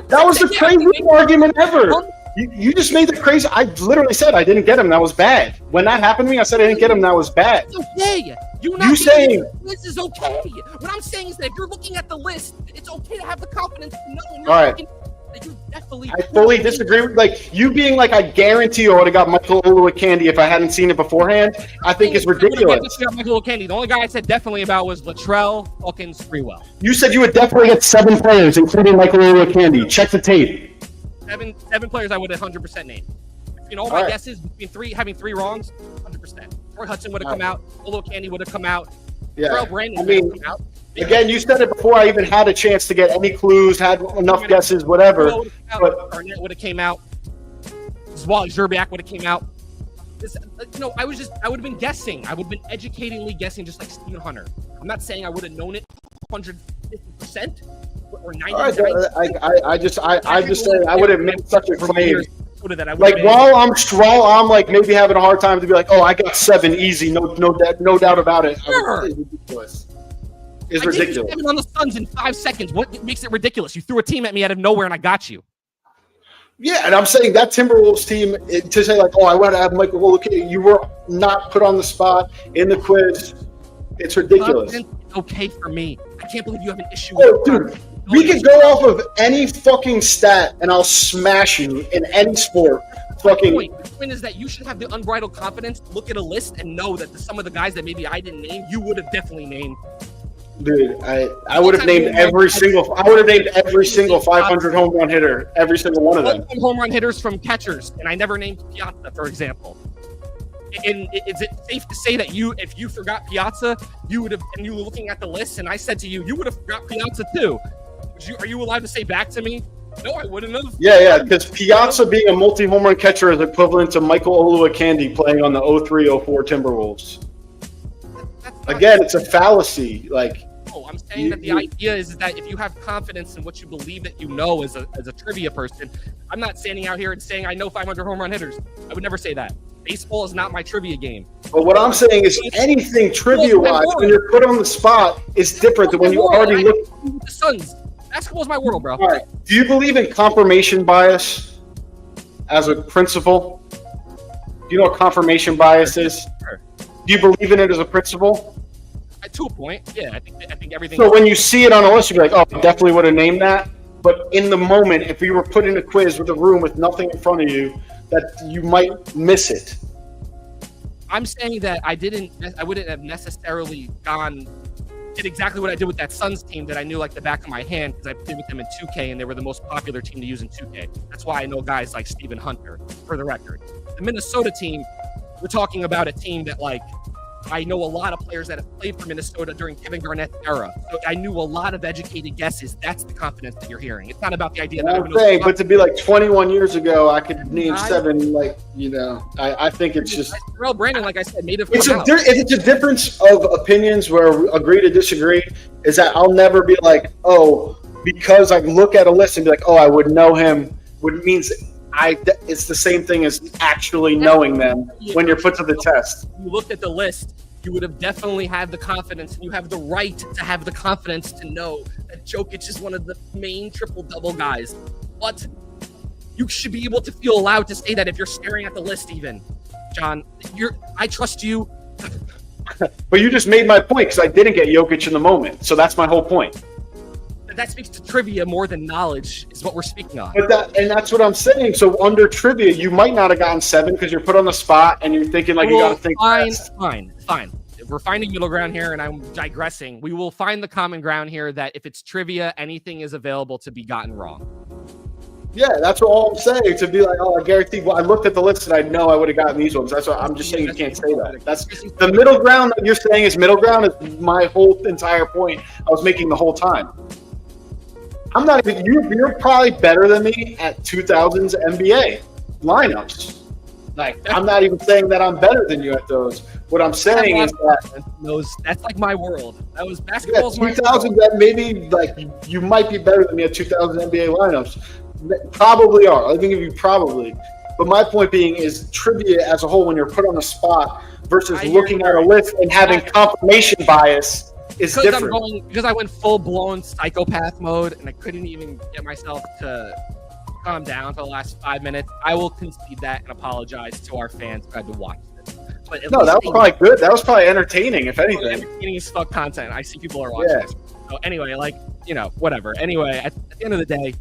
That was the craziest argument ever. You just made the crazy. I literally said I didn't get him. That was bad. When that happened to me, I said I didn't get him. That was bad. It's okay. You saying this is okay. What I'm saying is that if you're looking at the list, it's okay to have the confidence to know. All right. definitely. I fully disagree with like you being like, I guarantee you I would have got Michael Olowokandi if I hadn't seen it beforehand. I think it's ridiculous. Michael Olowokandi. The only guy I said definitely about was Latrell fucking Sprewell. You said you would definitely get 7 players, including Michael Olowokandi. Check the tape. Seven players I would 100% name. You know, all my guesses between having 3 wrongs, 100%. Troy Hudson would have come out. Olowokandi would have come out. Yeah. Terrell Brandon would have come out. Again, you said it before I even had a chance to get any clues, had enough guesses, whatever. But Garnett would have came out. Wally Zerbiak would have came out. I would have been guessing. I would have been educatingly guessing, just like Stephen Hunter. I'm not saying I would have known it 150% or 90%. I just say I would have made such a claim. Like while I'm like maybe having a hard time to be like, oh, I got 7 easy, no doubt about it. Sure. It's ridiculous. It's ridiculous. 7 on the Suns in 5 seconds. What makes it ridiculous? You threw a team at me out of nowhere and I got you. Yeah, and I'm saying that Timberwolves team, to say like, oh, I want to have Michael Olowokandi, you were not put on the spot in the quiz. It's ridiculous. It's okay for me. I can't believe you have an issue with it. Dude, we can go off of any fucking stat and I'll smash you in any sport. The point is that you should have the unbridled confidence to look at a list and know that some of the guys that maybe I didn't name, you would have definitely named. Dude, I would have named every single 500 home run hitter, every single one of them. Home run hitters from catchers, and I never named Piazza, for example. And is it safe to say that if you forgot Piazza, you would have, and you were looking at the list, and I said to you, you would have forgot Piazza too? Are you allowed to say back to me? No, I wouldn't have. Yeah, because Piazza being a multi-home run catcher is equivalent to Michael Olowokandi playing on the 03-04 Timberwolves. Again, it's a fallacy. Like, no, I'm saying that the idea is that if you have confidence in what you believe that you know as a trivia person, I'm not standing out here and saying I know 500 home run hitters. I would never say that. Baseball is not my trivia game. But what I'm saying is anything trivia-wise, when you're put on the spot, is different than when you already look. The Suns. Basketball is my world, bro. All right. Do you believe in confirmation bias as a principle? Do you know what confirmation bias is? Sure. Do you believe in it as a principle? To a point, yeah. I think everything. So when you see it on a list, you'd be like, "Oh, I definitely would have named that." But in the moment, if you were put in a quiz with a room with nothing in front of you, that you might miss it. I'm saying that I wouldn't have necessarily did exactly what I did with that Suns team that I knew like the back of my hand because I played with them in 2K and they were the most popular team to use in 2K. That's why I know guys like Stephen Hunter, for the record. The Minnesota team, we're talking about a team that like I know a lot of players that have played for Minnesota during Kevin Garnett's era. So I knew a lot of educated guesses. That's the confidence that you're hearing. It's not about the idea that I'm saying, but to be like 21 years ago, I could name 7. Like, I think it's just. Terrell Brandon, like I said, native. It's a difference of opinions where we agree to disagree. Is that I'll never be like, oh, because I look at a list and be like, oh, I would know him. What means it's the same thing as actually knowing them when you're put to the test. You looked at the list, you would have definitely had the confidence, and you have the right to have the confidence to know that Jokic is one of the main triple-double guys. But you should be able to feel allowed to say that if you're staring at the list even. John, I trust you. But you just made my point because I didn't get Jokic in the moment. So that's my whole point. That speaks to trivia more than knowledge is what we're speaking on. But that's what I'm saying. So under trivia, you might not have gotten 7 because you're put on the spot and you're thinking like you got to think. Fine. We're finding middle ground here, and I'm digressing. We will find the common ground here that if it's trivia, anything is available to be gotten wrong. Yeah, that's all I'm saying. To be like, oh, I guarantee. Well, I looked at the list and I know I would have gotten these ones. That's what I'm just saying. You can't say that. That's the middle ground that you're saying is middle ground is my whole entire point I was making the whole time. I'm not even. You're probably better than me at 2000s NBA lineups. Like, I'm not even saying that I'm better than you at those. What I'm saying is that's like my world. That was basketball's my 2000. That maybe like you might be better than me at 2000 NBA lineups. Probably are. I think if you probably. But my point being is trivia as a whole, when you're put on the spot versus looking at a list and having confirmation bias. It's different. Because I went full-blown psychopath mode and I couldn't even get myself to calm down for the last 5 minutes. I will concede that and apologize to our fans who had to watch this. But that was probably good. That was probably entertaining, if anything. Entertaining as fuck content. I see people are watching this. So anyway, whatever. Anyway, at the end of the day,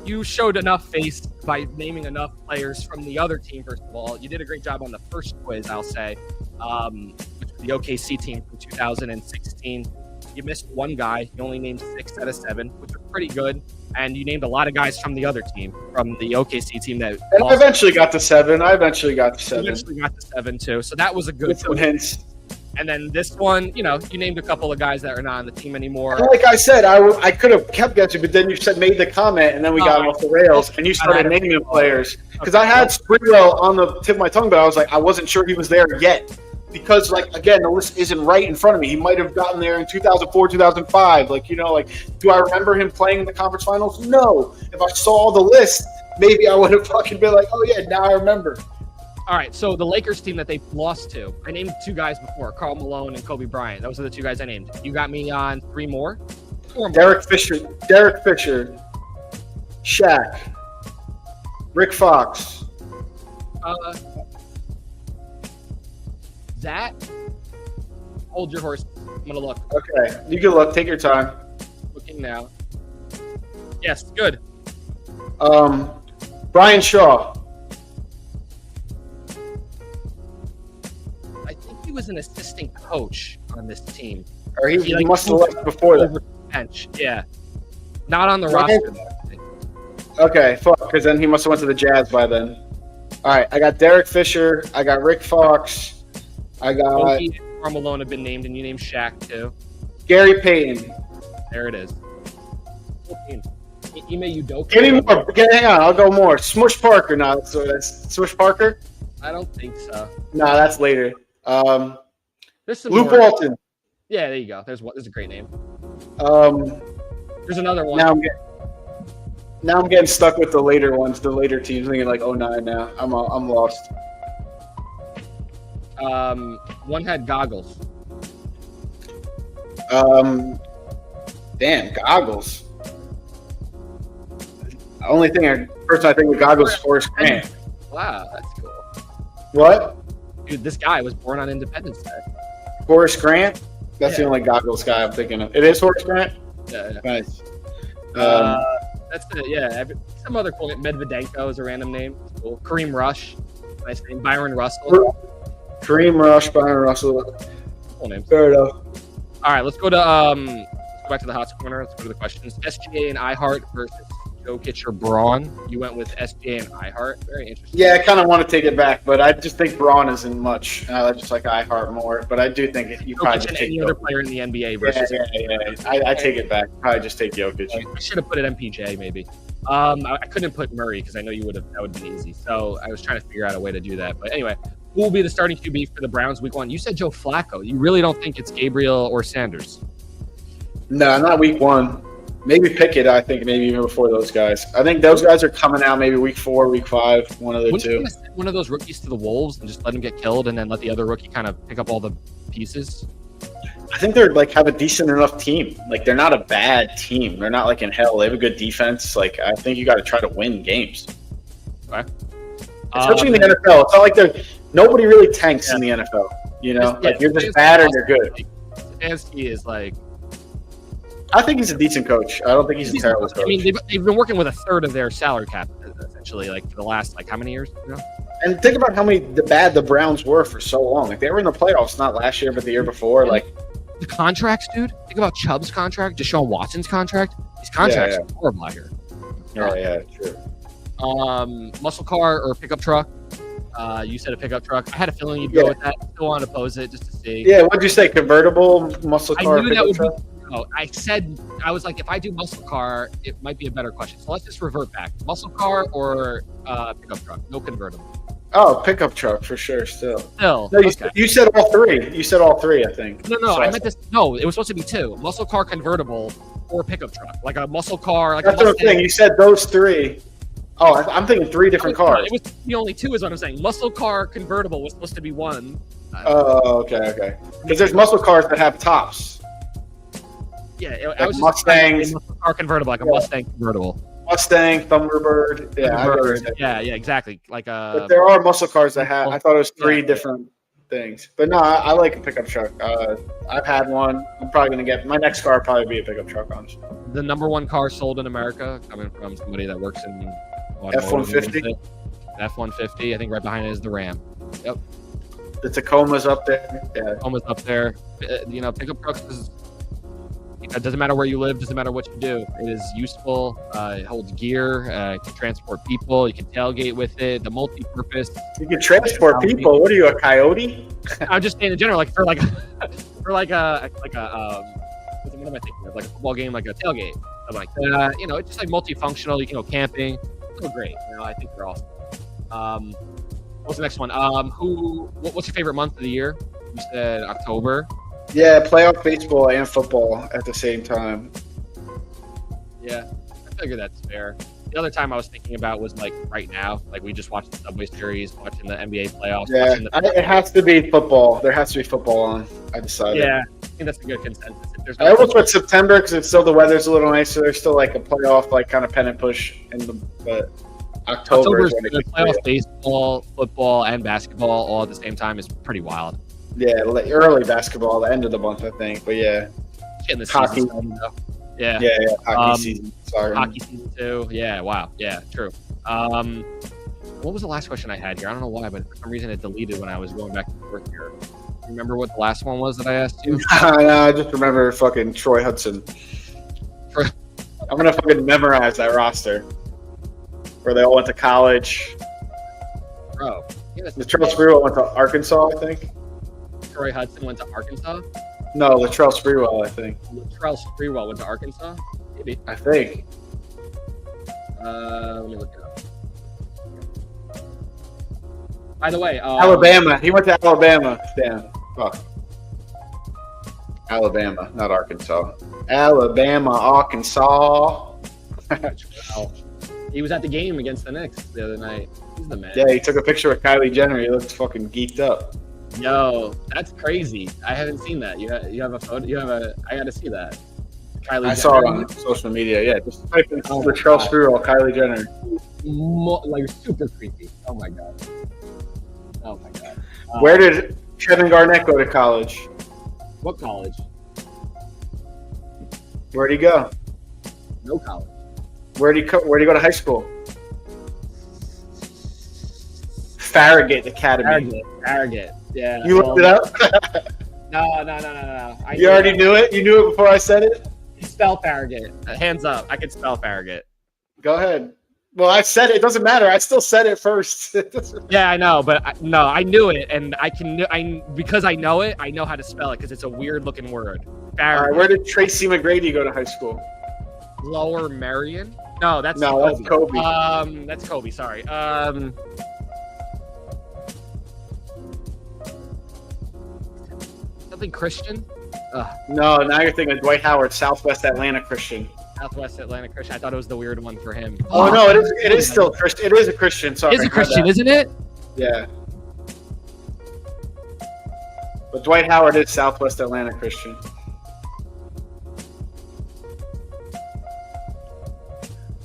you showed enough face by naming enough players from the other team. First of all, you did a great job on the first quiz, I'll say, which was the OKC team from 2016. You missed one guy. You only named 6 out of 7, which was pretty good. And you named a lot of guys from the other team, from the OKC team that. And I eventually got to 7. You eventually got to 7 too. So that was a good. With some hints. And then this one, you named a couple of guys that are not on the team anymore. And like I said, I could have kept guessing, but then you made the comment, and then we got off the rails, and you started naming players. Because I had Sprewell on the tip of my tongue, but I was like, I wasn't sure he was there yet. Because, like, again, the list isn't right in front of me. He might have gotten there in 2004, 2005. Do I remember him playing in the conference finals? No. If I saw the list, maybe I would have fucking been like, oh, yeah, now I remember. All right, so the Lakers team that they lost to, I named 2 guys before, Karl Malone and Kobe Bryant. Those are the 2 guys I named. You got me on 3 more? 4 more. Derek Fisher, Shaq, Rick Fox. That? Hold your horse. I'm going to look. Okay, you can look. Take your time. Looking now. Yes, good. Brian Shaw. I think he was an assistant coach on this team. Or he must have left before that. Bench, yeah. Not on the roster. Okay, fuck, because then he must have went to the Jazz by then. All right, I got Derek Fisher. I got Rick Fox. I got Kobe and Karl Malone have been named, and you named Shaq too. Gary Payton. There it is. Ime Udoka. Give me more. Hang on, I'll go more. Smush Parker. No, that's Smush Parker. I don't think so. No, that's later. There's some Lou more. Walton. Yeah, there you go. There's a great name. There's another one. Now I'm getting stuck with the later ones, the later teams. Thinking like 09 now. I'm lost. One had goggles. Damn, goggles. The only person I think with goggles is Forrest Grant. Wow, that's cool. What? Dude, this guy was born on Independence Day. Forrest Grant? That's the Yeah. only goggles guy I'm thinking of. It is Forrest Grant? Yeah. Nice. That's it. Yeah. Some other cool. Medvedenko is a random name. Cool. Kareem Rush. Nice name. Byron Russell. Kareem Rush, Byron Russell. Cool names. Fair enough. All right, let's go back to the hot corner. Let's go to the questions. SGA and iHeart versus Jokic or Braun. You went with SGA and iHeart. Very interesting. Yeah, I kind of want to take it back, but I just think Braun isn't much. I just like iHeart more, but I do think you probably Jokic just and take any Jokic. other player in the NBA versus. Yeah. I take it back. Probably just take Jokic. I should have put it MPJ maybe. I couldn't put Murray because I know you would have. That would be easy. So I was trying to figure out a way to do that. But anyway, who will be the starting QB for the Browns week 1? You said Joe Flacco. You really don't think it's Gabriel or Sanders? No, not week 1. Maybe Pickett, I think, maybe even before those guys. I think those guys are coming out maybe week 4, week 5, one of the two. Wouldn't you send one of those rookies to the Wolves and just let him get killed and then let the other rookie kind of pick up all the pieces? I think they're have a decent enough team. They're not a bad team. They're not in hell. They have a good defense. I think you got to try to win games. Okay. Especially in the NFL. It's not like nobody really tanks in the NFL. You're just bad or you're good. Stefanski is I think he's a decent coach. I don't think he's a terrible coach. I mean, they've been working with a third of their salary cap essentially, for the last how many years? And think about how bad the Browns were for so long. They were in the playoffs not last year, but the year before. The contracts, dude. Think about Chubb's contract, Deshaun Watson's contract. These contracts are horrible out here. Yeah, true. Muscle car or pickup truck? You said a pickup truck. I had a feeling you'd go with that. Still want to pose it just to see. Yeah, what'd you say? Convertible, muscle car, I knew that pickup would truck? No, I was like, if I do muscle car, it might be a better question. So let's just revert back. Muscle car or pickup truck? No convertible. Oh, pickup truck for sure. Still. No, you said all three. You said all three, I think. No, I meant this. No, it was supposed to be 2: muscle car, convertible, or pickup truck. Like a muscle car. That's what I'm saying. You said those 3. Oh, I'm thinking 3 different cars. It was the only 2 is what I'm saying. Muscle car, convertible was supposed to be 1. Oh, okay. Because there's muscle cars that have tops. Yeah, I was Mustang, just muscle car convertible, like a Mustang convertible. Mustang, Thunderbird. Yeah, yeah, exactly. But there are muscle cars that have. I thought it was 3 different things. But no, I like a pickup truck. I've had one. I'm probably gonna get my next car. Will probably be a pickup truck, honestly. the number one car sold in America, coming from somebody that works in F-150. F-150. I think right behind it is the Ram. Yep. The Tacoma's up there. Yeah. Tacoma's up there. Pickup trucks is. It doesn't matter where you live. Doesn't matter what you do. It is useful. It holds gear. It can transport people. You can tailgate with it. The multi-purpose. You can transport people. What are you, a coyote? I'm just saying in general, like what am I thinking of? Like a football game, like a tailgate. I'm like, it's just like multifunctional. You can go camping. It's so great. I think they're awesome. What's the next one? What's your favorite month of the year? You said October. Yeah, playoff baseball and football at the same time. Yeah, I figure that's fair. The other time I was thinking about was like right now, like we just watched the Subway Series, watching the NBA playoffs. Yeah, it has to be football. There has to be football on. I decided. Yeah, I think that's a good consensus. I almost put September because it's still the weather's a little nicer. There's still like a playoff, like kind of pennant push but October is when the playoff baseball, football, and basketball all at the same time is pretty wild. Yeah, early basketball, the end of the month, I think. But yeah, hockey. Yeah, hockey season. Sorry. Hockey season too. Yeah, wow. Yeah, true. What was the last question I had here? I don't know why, but for some reason it deleted when I was going back and forth here. Remember what the last one was that I asked you? No, I just remember fucking Troy Hudson. I'm gonna fucking memorize that roster. Where they all went to college. Bro. Yeah, Latrell Sprewell went to Arkansas, I think. Troy Hudson went to Arkansas? No, Latrell Sprewell, I think. Latrell Sprewell went to Arkansas? Maybe. I think. Let me look it up. By the way, Alabama. He went to Alabama. Damn. Fuck. Alabama, not Arkansas. Alabama, Arkansas. He was at the game against the Knicks the other night. He's the man. Yeah, he took a picture with Kylie Jenner. He looked fucking geeked up. Yo, that's crazy. I haven't seen that. You have a photo? I got to see that. Kylie Jenner. I saw it on social media. Yeah, just type in Latrell Sprewell, Kylie Jenner. Like super creepy. Oh my god. Where did Kevin Garnett go to college? What college? Where'd he go? No college. Where'd he go to high school? Farragut Academy. Farragut. Yeah. You looked it up? No. You already knew it? You knew it before I said it? Spell Farragut. Hands up. I can spell Farragut. Go ahead. Well, I said it. It doesn't matter. I still said it first. Yeah, I know, but I knew it, and because I know it, I know how to spell it because it's a weird looking word. Farragut. All right, where did Tracy McGrady go to high school? Lower Merion? No, that's Kobe. That's Kobe. Sorry. Something Christian? No, now you're thinking Dwight Howard, Southwest Atlanta Christian. Southwest Atlanta Christian. I thought it was the weird one for him. Oh no, it is still Christian. It is a Christian. Sorry, it is a Christian, isn't it? Yeah. But Dwight Howard is Southwest Atlanta Christian.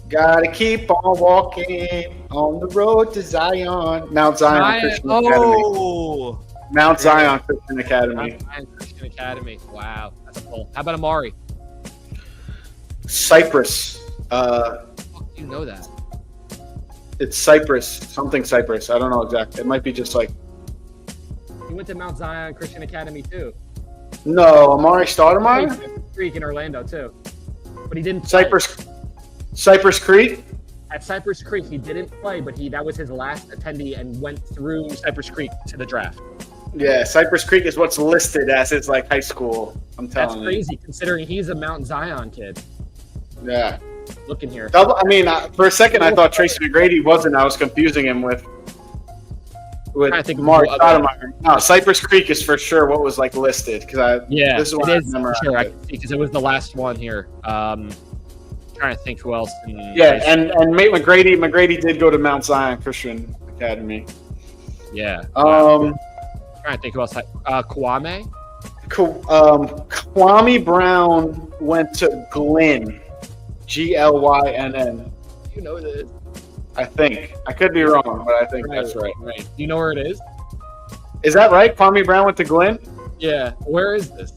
Gotta keep on walking on the road to Zion. Mount Zion Christian Academy. Mount Zion Christian Academy. Mount Zion Christian Academy. Wow, that's a pull. How about Amari? Cypress. How do you know that? It's Cypress. Something Cypress. I don't know exactly. It might be just like. He went to Mount Zion Christian Academy too. No, Amari Stoudemire? Creek in Orlando too. But he didn't Cypress Creek? At Cypress Creek, he didn't play, but that was his last attendee and went through Cypress Creek to the draft. Yeah, Cypress Creek is what's listed as his like high school. I'm telling you. That's crazy considering he's a Mount Zion kid. Yeah. Looking here. For a second I thought Tracy McGrady wasn't. I was confusing him with Amari Stoudemire. No, Cypress Creek is for sure what was like listed because this is what I remember. Sure, I can see because it was the last one here. Trying to think who else. And Mate McGrady did go to Mount Zion Christian Academy. Yeah. Trying to think who else. Kwame. Kwame Brown went to Glynn. Glynn. You know this. I think. I could be wrong, but I think that's right. Right. Do you know where it is? Is that right? Kwame Brown went to Glynn? Yeah. Where is this?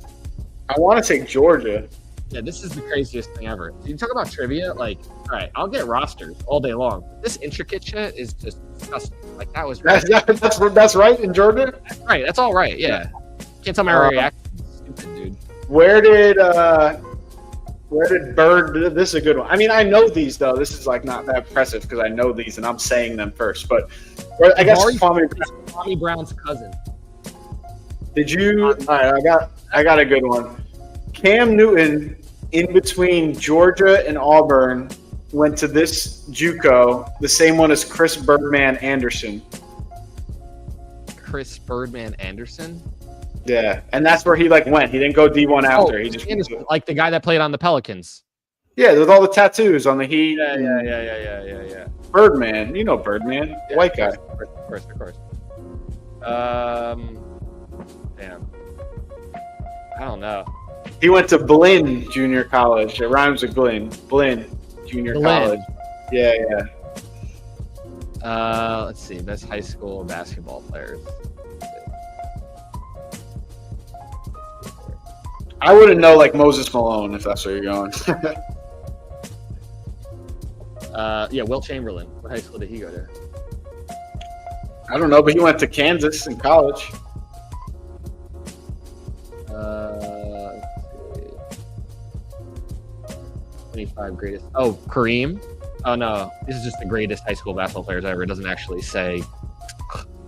I want to say Georgia. Yeah, this is the craziest thing ever. You talk about trivia, like, all right, I'll get rosters all day long. This intricate shit is just disgusting. Like, that was right. That's right in Georgia? That's right. That's all right, yeah. Can't tell my reaction. Stupid, dude. Where did Bird? This is a good one. I mean, I know these though. This is like not that impressive because I know these and I'm saying them first. But I guess Kwame Brown's cousin. Did you? All right, I got a good one. Cam Newton, in between Georgia and Auburn, went to this JUCO, the same one as Chris Birdman Anderson. Chris Birdman Anderson. Yeah, and that's where he went. He didn't go D1 after. He just like the guy that played on the Pelicans. Yeah, with all the tattoos on the Heat. Yeah. Birdman, you know Birdman, yeah, white guy. Of course. Damn. I don't know. He went to Blinn Junior College. It rhymes with Glenn. Blinn Junior College. Yeah. Let's see. Best high school basketball players. I wouldn't know Moses Malone if that's where you're going. Wilt Chamberlain. What high school did he go to? I don't know, but he went to Kansas in college. Let's see. 25 greatest. Oh, Kareem. Oh no, this is just the greatest high school basketball players ever. It doesn't actually say.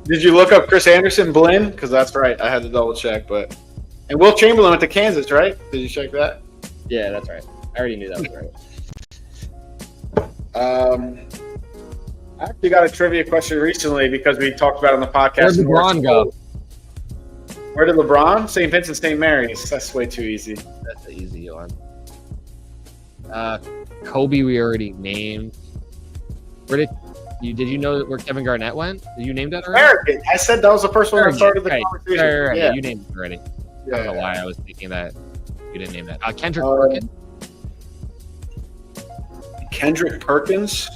Did you look up Chris Anderson, Blinn? Because that's right. I had to double check, but. And Wilt Chamberlain went to Kansas, right? Did you check that? Yeah, that's right. I already knew that was right. I actually got a trivia question recently because we talked about it on the podcast. Where did LeBron go? Where did LeBron? St. Vincent, St. Mary's. That's way too easy. That's an easy one. Kobe, we already named. Did you know where Kevin Garnett went? Did you name that already? American. I said that was the first one that started the conversation. Right. Yeah. You named it already. Yeah. I don't know why I was thinking that you didn't name that. Kendrick Perkins. Kendrick Perkins.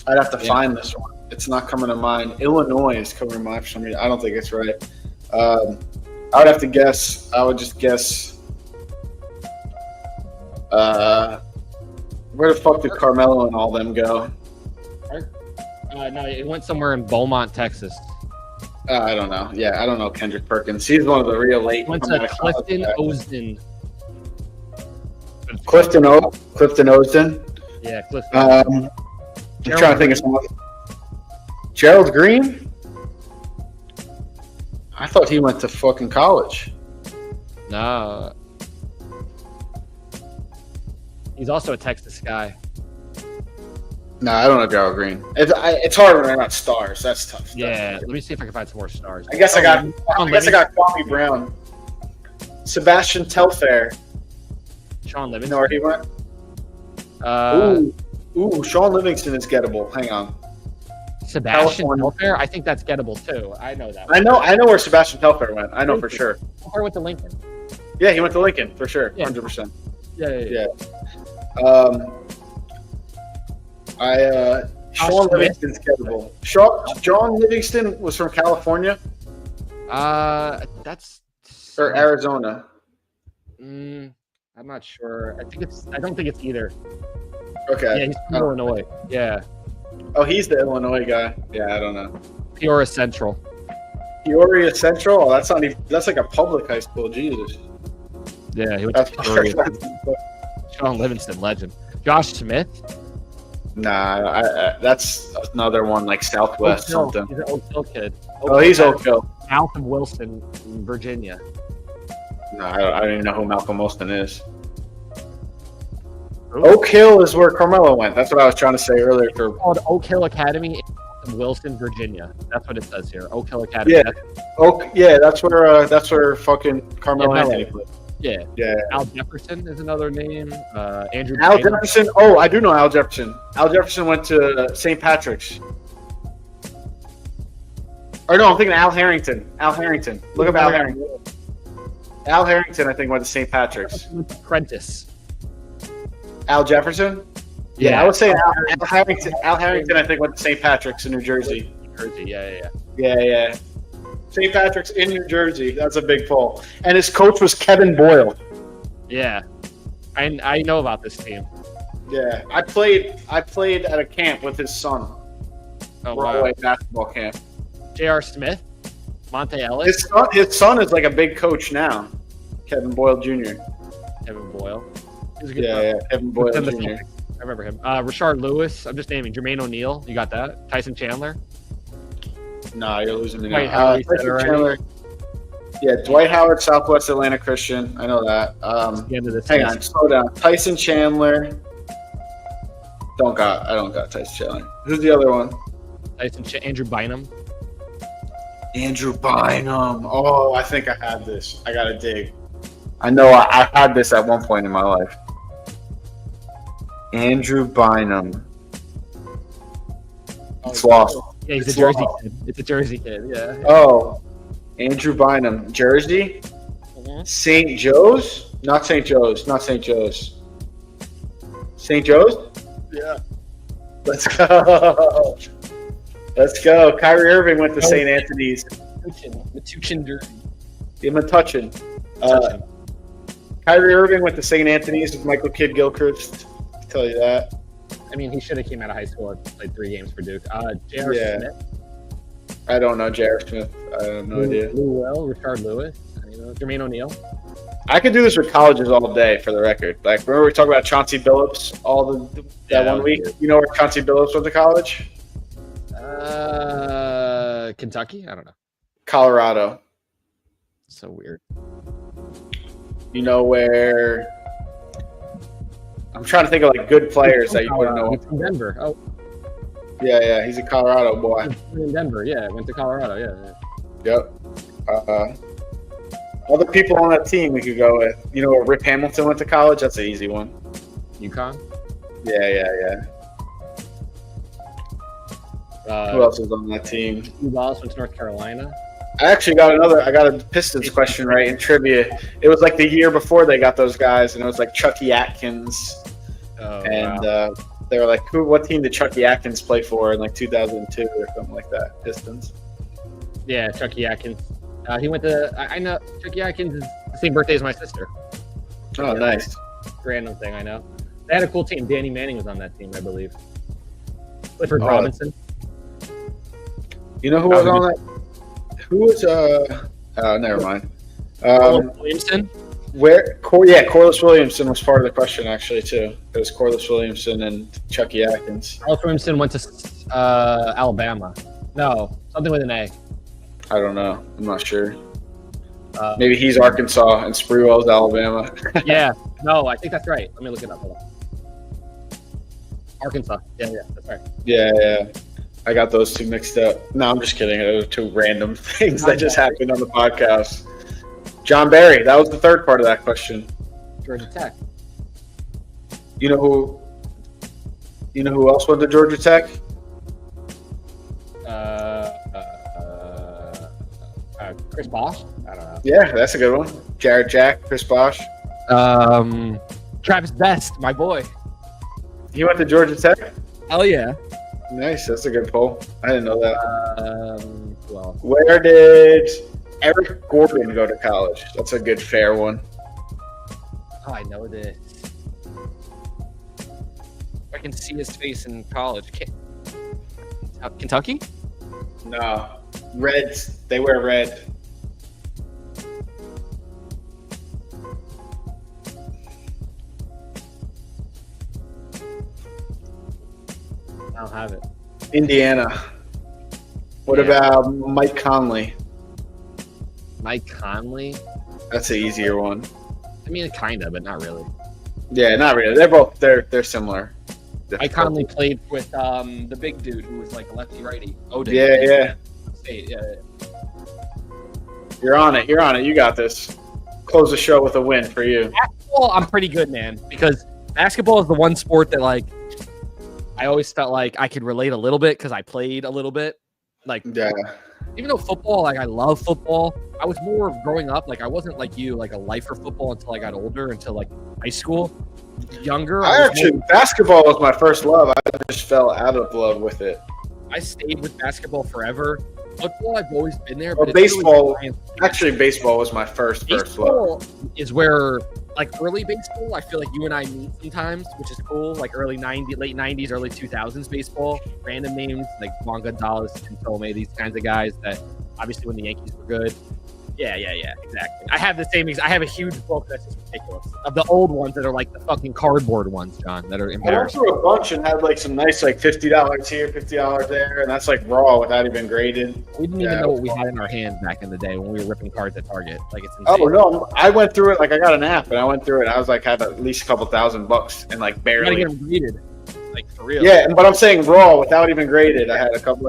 I'd have to find this one. It's not coming to mind. Illinois is coming to mind for some reason. I don't think it's right. I would have to guess. I would just guess. Where the fuck did Carmelo and all them go? No, it went somewhere in Beaumont, Texas. I don't know. Yeah, I don't know Kendrick Perkins. He's one of the real late. Went to Clifton Osden. Clifton Osden. Yeah, Clifton. I'm trying to think of someone. Gerald Green? I thought he went to fucking college. No. He's also a Texas guy. No, I don't know Gerald Green. It's hard when they're not stars. That's tough. Yeah, let me see if I can find some more stars. I guess I got Kwame Brown. Sebastian Telfair. Sean Livingston. You know where he went? Sean Livingston is gettable. Hang on. Sebastian Telfair? I think that's gettable too. I know that. I know where Sebastian Telfair went. I know for sure. Telfair went to Lincoln. Yeah, he went to Lincoln for sure. Yeah. 100%. Yeah. Sean Livingston's gettable. John Livingston was from California? That's or Arizona. I'm not sure. I don't think it's either. Okay. Yeah, he's from Illinois. Yeah. Oh, he's the Illinois guy. Yeah, I don't know. Peoria Central. Peoria Central? Oh, that's like a public high school. Jesus. Yeah, he went to Peoria. Sean Livingston, legend. Josh Smith? Nah, that's another one like Southwest something. He's an Oak Hill kid. He's Oak Hill. Malcolm Wilson, in Virginia. No, I don't even know who Malcolm Wilson is. Ooh. Oak Hill is where Carmelo went. That's what I was trying to say earlier. It's called Oak Hill Academy in Wilson, Virginia. That's what it says here. Oak Hill Academy. Yeah, that's where fucking Carmelo Anthony played. Yeah. Al Jefferson is another name. Andrew. Al Jefferson. Oh, I do know Al Jefferson. Al Jefferson went to St. Patrick's. Or no, I'm thinking Al Harrington. Look up Al Harrington. Al Harrington, I think, went to St. Patrick's. Prentice. Al Jefferson? Yeah, I would say Al Harrington. Al Harrington, I think, went to St. Patrick's in New Jersey. Yeah. St. Patrick's in New Jersey. That's a big pull. And his coach was Kevin Boyle. Yeah. I know about this team. Yeah, I played at a camp with his son. Oh, Broadway wow. basketball camp. J.R. Smith, Monte Ellis, His son is like a big coach now. Kevin Boyle Jr. Kevin Boyle. He was a good Yeah, player. Kevin Boyle Within the Jr. Celtics. I remember him. Rashard Lewis. I'm just naming. Jermaine O'Neal. You got that? Tyson Chandler. Nah, you're losing me Dwight now. Howard, you said Tyson already. Chandler. Yeah, Dwight Howard, Southwest Atlanta Christian. I know that. The end of this. Hang on, slow down. Tyson Chandler. I don't got Tyson Chandler. Who's the other one? Andrew Bynum. Andrew Bynum. Oh, I think I had this. I gotta dig. I know I had this at one point in my life. Andrew Bynum. It's lost. Yeah, he's It's a Jersey lost. kid. It's a Jersey kid. Yeah. Oh, Andrew Bynum. Jersey? Mhm. St. Joe's? Not St. Joe's. Not St. Joe's. St. Joe's? Yeah. Let's go. Let's go. Kyrie Irving went to St. Anthony's. Metuchen Jersey. Give him a touching. Kyrie Irving went to St. Anthony's with Michael Kidd Gilchrist. I'll tell you that. I mean, he should have came out of high school and played 3 games for Duke. J.R. Yeah. Smith. I don't know J.R. Smith. I have no idea. Lou Will, Rashard Lewis. Jermaine O'Neal. I could do this with colleges all day, for the record. Like, remember we talked about Chauncey Billups that one week? You know where Chauncey Billups went to college? Kentucky? I don't know. Colorado. So weird. You know where? I'm trying to think of like good players that you wouldn't know. He's from Denver. Oh, Yeah, he's a Colorado boy. he's in Denver. Yeah, went to Colorado. Yeah. Yep. Other people on that team we could go with. You know where Rip Hamilton went to college? That's an easy one. UConn. Yeah. Who else is on that team? Steve Wallace went to North Carolina. I actually got a Pistons question right in trivia. It was like the year before they got those guys, and it was like Chucky Atkins. Oh, And wow. they were like, what team did Chucky Atkins play for in like 2002 or something like that? Pistons. Yeah, Chucky Atkins. He went to. I know Chucky Atkins is the same birthday as my sister. Oh, nice. Random thing, I know. They had a cool team. Danny Manning was on that team, I believe. Clifford Oh. Robinson. You know who was on that? Who was never mind. Williamson. Corliss Williamson was part of the question actually too. It was Corliss Williamson and Chucky Atkins. Carlos Williamson went to Alabama. No, something with an A. I don't know. I'm not sure. Maybe Maybe he's Arkansas and Sprewell's Alabama. Yeah. No, I think that's right. Let me look it up. Hold on. Arkansas. Yeah, that's right. Yeah. I got those two mixed up. No, I'm just kidding. Those are two random things that just happened on the podcast. John Barry. That was the third part of that question. Georgia Tech. You know who else went to Georgia Tech? Chris Bosh. I don't know. Yeah, that's a good one. Jared Jack, Chris Bosh. Travis Best, my boy. He went to Georgia Tech? Hell yeah. Nice. That's a good poll. I didn't know that. Well, Where did Eric Gordon go to college? That's a good, fair one. I know this. I can see his face in college. Kentucky? No. Reds. They wear red. I don't have it. Indiana. What Yeah. about Mike Conley? Mike Conley? That's an easier one. I mean, kind of, but not really. Yeah, not really. They're similar. Mike Conley played with the big dude who was like a lefty-righty. Odin. Yeah. State, yeah. You're on it. You got this. Close the show with a win for you. Basketball, I'm pretty good, man, because basketball is the one sport that, like, I always felt like I could relate a little bit because I played a little bit. Like, Yeah. even though football, like, I love football, I was more growing up, like, I wasn't like you, like a lifer football until I got older, until like high school. Younger, Basketball was my first love. I just fell out of love with it. I stayed with basketball forever. Football, I've always been there, but Well, it's baseball- really Actually, baseball was my first love. baseball is where like early baseball, I feel like you and I meet sometimes, which is cool. Like late 90s, early 2000s baseball. Random names like Juan Gonzalez, Tim Tomei, these kinds of guys that obviously when the Yankees were good. Yeah, exactly. I have the same. I have a huge book that's just ridiculous of the old ones that are like the fucking cardboard ones, John, that are I went embarrassing. through a bunch and had like some nice like $50 here, $50 there, and that's like raw without even graded. We didn't even know what we had in our hands back in the day when we were ripping cards at Target. Like it's insane. Oh no, I went through it. Like I got an app and I went through it. I was like had at least a couple $1,000 and like You barely. gotta get them graded, like for real. Yeah, but I'm saying raw without even graded. I had a couple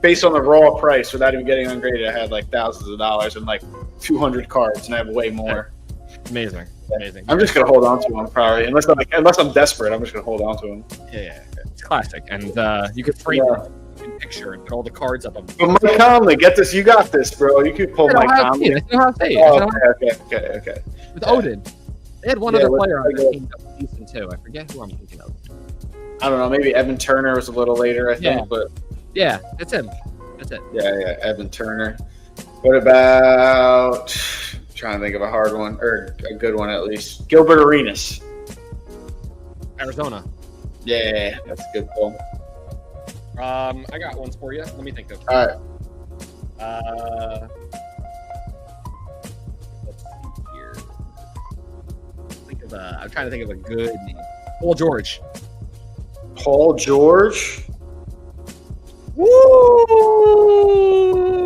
based on the raw price without even getting ungraded. I had like thousands of dollars and like 200 cards, and I have way more. Amazing. I'm just gonna hold on to them probably, unless I'm desperate. I'm just gonna hold on to them. Yeah. It's classic, and you could frame it in a picture and put all the cards up. But Mike Conley, get this. You got this, bro. You could pull Mike Conley. That's Ohio State. Oh, okay. With Odin, they had one other player on that team that was decent too. I forget who I'm thinking of. I don't know. Maybe Evan Turner was a little later, I think. But yeah, that's him. That's it. Yeah, Evan Turner. What about? I'm trying to think of a hard one or a good one at least. Gilbert Arenas. Arizona. Yeah, that's a good pull. I got ones for you. Let me think of. All right. Let's see here. I'm trying to think of a good name. Paul George. Paul George. Woo!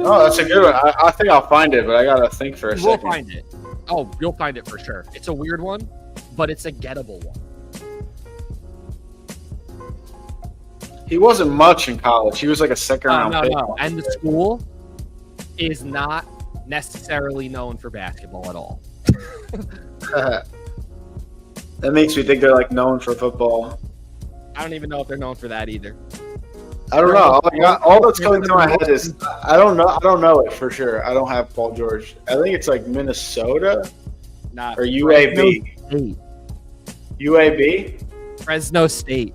Oh, that's a good one. I think I'll find it, but I gotta think for a second. We'll find it. Oh, you'll find it for sure. It's a weird one, but it's a gettable one. He wasn't much in college. He was like a second round pick. No. And the school is not necessarily known for basketball at all. That makes me think they're like known for football. I don't even know if they're known for that either. I don't know. All that's coming to my head is I don't know it for sure. I don't have Paul George. I think it's like Minnesota or UAB. UAB? Fresno State.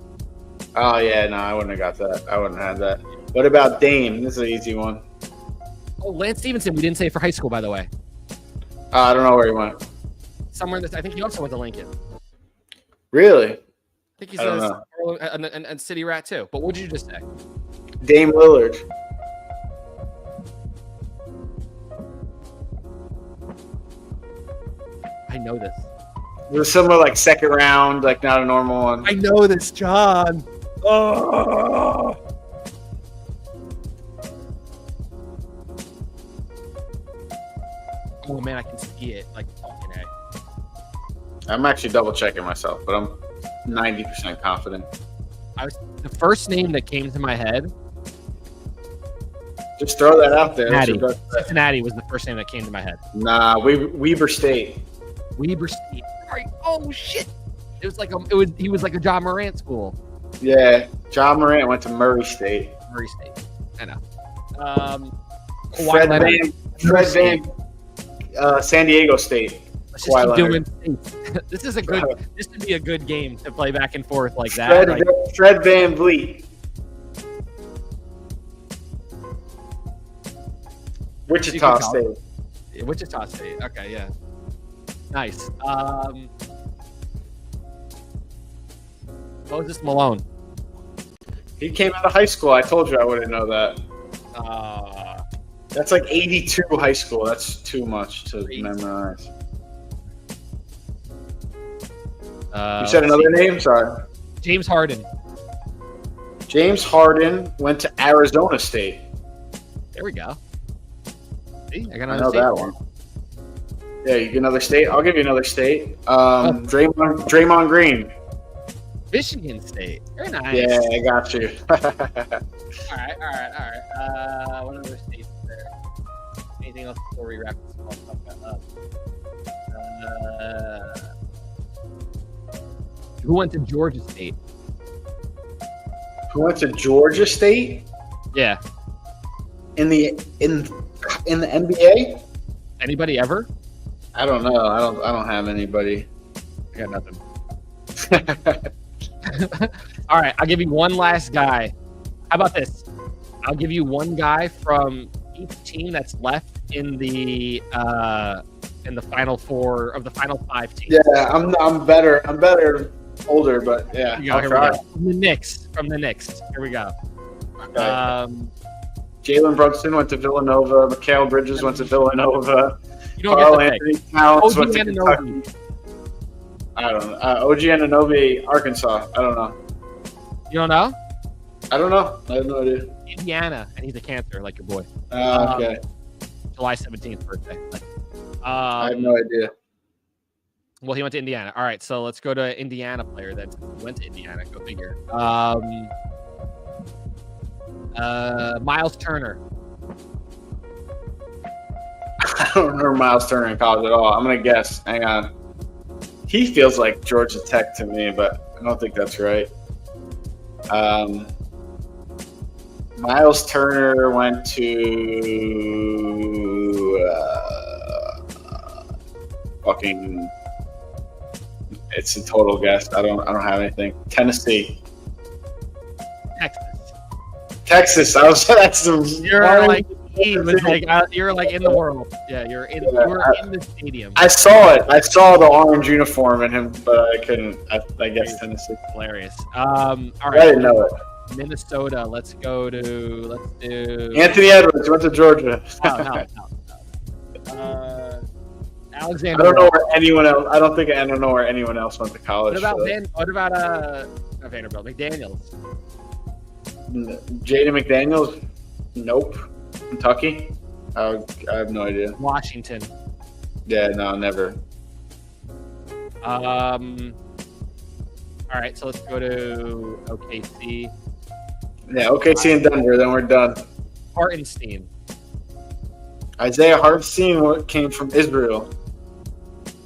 Oh yeah, no, I wouldn't have got that. I wouldn't have that. What about Dame? This is an easy one. Oh, Lance Stevenson. We didn't say for high school, by the way. I don't know where he went. Somewhere in this, I think he also went to Lincoln. Really? I think he's a city rat too. But what did you just say? Dame Lillard. I know this. It was similar, like second round, like not a normal one. I know this, John. Oh. Oh man, I can see it. Like fucking A. I'm actually double checking myself, but I'm 90% confident. The first name that came to my head. Just throw that out there. Cincinnati was the first name that came to my head. Nah, Weber State. Weber State. Right. Oh shit! It was like he was like a John Morant school. Yeah, John Morant went to Murray State. Murray State. I know. Fred Van, San Diego State. Let's just keep doing states. This is a good. This would be a good game to play back and forth like that. Fred Van Vliet. Wichita State. Yeah, Wichita State. Okay, yeah. Nice. Moses Malone. He came out of high school. I told you I wouldn't know that. That's like 82 high school. That's too much to memorize. You said another name? Sorry. James Harden. James Harden went to Arizona State. There we go. See, I know that one. Yeah, you get another state. I'll give you another state. Draymond Green. Michigan State. Very nice. Yeah, I got you. All right. What other states is there? Anything else before we wrap this up? Who went to Georgia State? Who went to Georgia State? Yeah. In the NBA? Anybody ever? I don't know. I don't have anybody. I got nothing. All right, I'll give you one last guy. How about this? I'll give you one guy from each team that's left in the in the final 4 of the final 5 teams. Yeah, I'm better. I'm better older, but yeah. Here we go. From the Knicks. Here we go. Okay. Jalen Brunson went to Villanova. Mikal Bridges went to Villanova. You don't Carl get the Anthony Towns went to Anunoby. Kentucky. I don't know. OG Anunoby, Arkansas. I don't know. You don't know? I don't know. I have no idea. Indiana, and he's a Cancer, like your boy. Okay. July 17th birthday. I have no idea. Well, he went to Indiana. All right, so let's go to Indiana player that went to Indiana. Go figure. Miles Turner. I don't remember Miles Turner in college at all. I'm going to guess. Hang on. He feels like Georgia Tech to me, but I don't think that's right. Miles Turner went to fucking. It's a total guess. I don't have anything. Tennessee. Texas. That's the. You're like you're like in the world. Yeah, you're in the stadium. I saw it. I saw the orange uniform in him, but I couldn't. I guess Tennessee. Hilarious. All right. I didn't know it. Minnesota. Let's do Anthony Edwards went to Georgia. No. Alexander. I don't know where anyone else. I don't know where anyone else went to college. What about Vanderbilt? McDaniels. Jaden McDaniels? Nope. Kentucky? I have no idea. Washington. Yeah, no, never. All right, so let's go to OKC. Yeah, OKC and Denver, then we're done. Hartenstein. Isaiah Hartenstein came from Israel.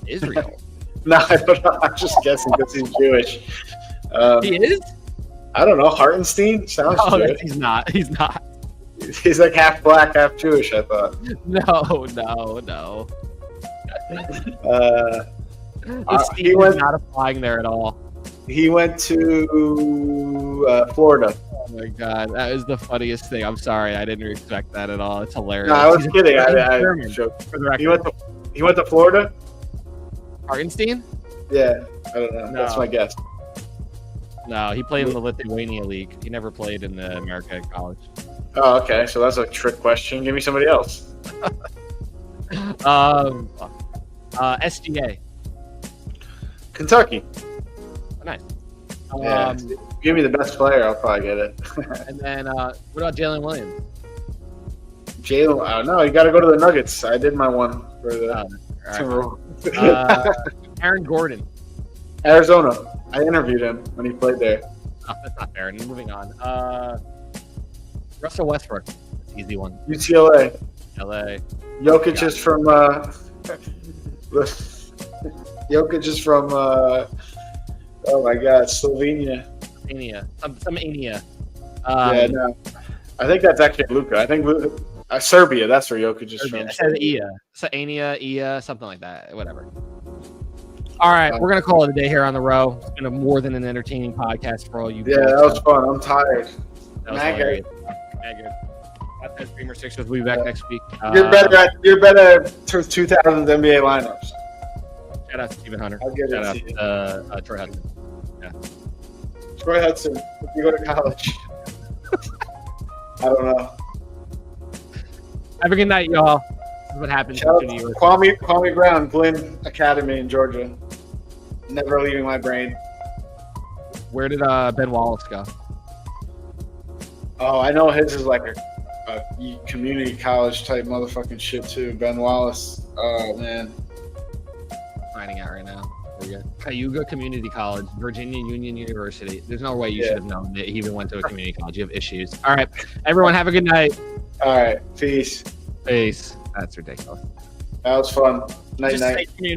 Israel? No, I don't know. I'm just guessing because he's Jewish. He is? I don't know. Hartenstein? Sounds Jewish. He's not. He's not. He's like half black, half Jewish, I thought. No. He was not applying there at all. He went to Florida. Oh my god, that is the funniest thing. I'm sorry, I didn't expect that at all. It's hilarious. No, I was kidding. I joked. For the record. He went to Florida? Hartenstein? Yeah, I don't know. No. That's my guess. No, he played in the Lithuania League. He never played in the America College. Oh, okay. So that's a trick question. Give me somebody else. SGA. Kentucky. Nice. Yeah. Give me the best player. I'll probably get it. And then what about Jalen Williams? Jalen, I don't know. You got to go to the Nuggets. I did my one for the Aaron Gordon. Arizona. I interviewed him when he played there. Oh, that's not fair. Moving on. Russell Westbrook. Easy one. UCLA. LA. Jokic is from. Jokic is from. Oh my God, Slovenia. Some Ania. Yeah, no. I think that's actually Luka. I think Serbia. That's where Jokic is from. It says Ia. So Ania, something like that. Whatever. All right, we're gonna call it a day here on the row. It's been a more than an entertaining podcast for all you. Yeah, that was fun. I'm tired. That was hilarious. That's Dreamer Sixers. We'll be back next week. You're better at 2000s NBA lineups. Shout out to Stephen Hunter. I'll give it Shout to you. out Troy Hudson. Yeah. Troy Hudson. If you go to college. I don't know. Have a good night, y'all. This is what happens. Shout out to Kwame Brown, Glenn Academy in Georgia. Never leaving my brain. Where did Ben Wallace go? Oh, I know his is like a community college type motherfucking shit too. Ben Wallace. Oh man. Finding out right now. There we go. Cayuga Community College, Virginia Union University. There's no way you should have known that he even went to a community college. You have issues. All right, everyone, have a good night. All right, peace. Peace. That's ridiculous. That was fun. Night. Just say community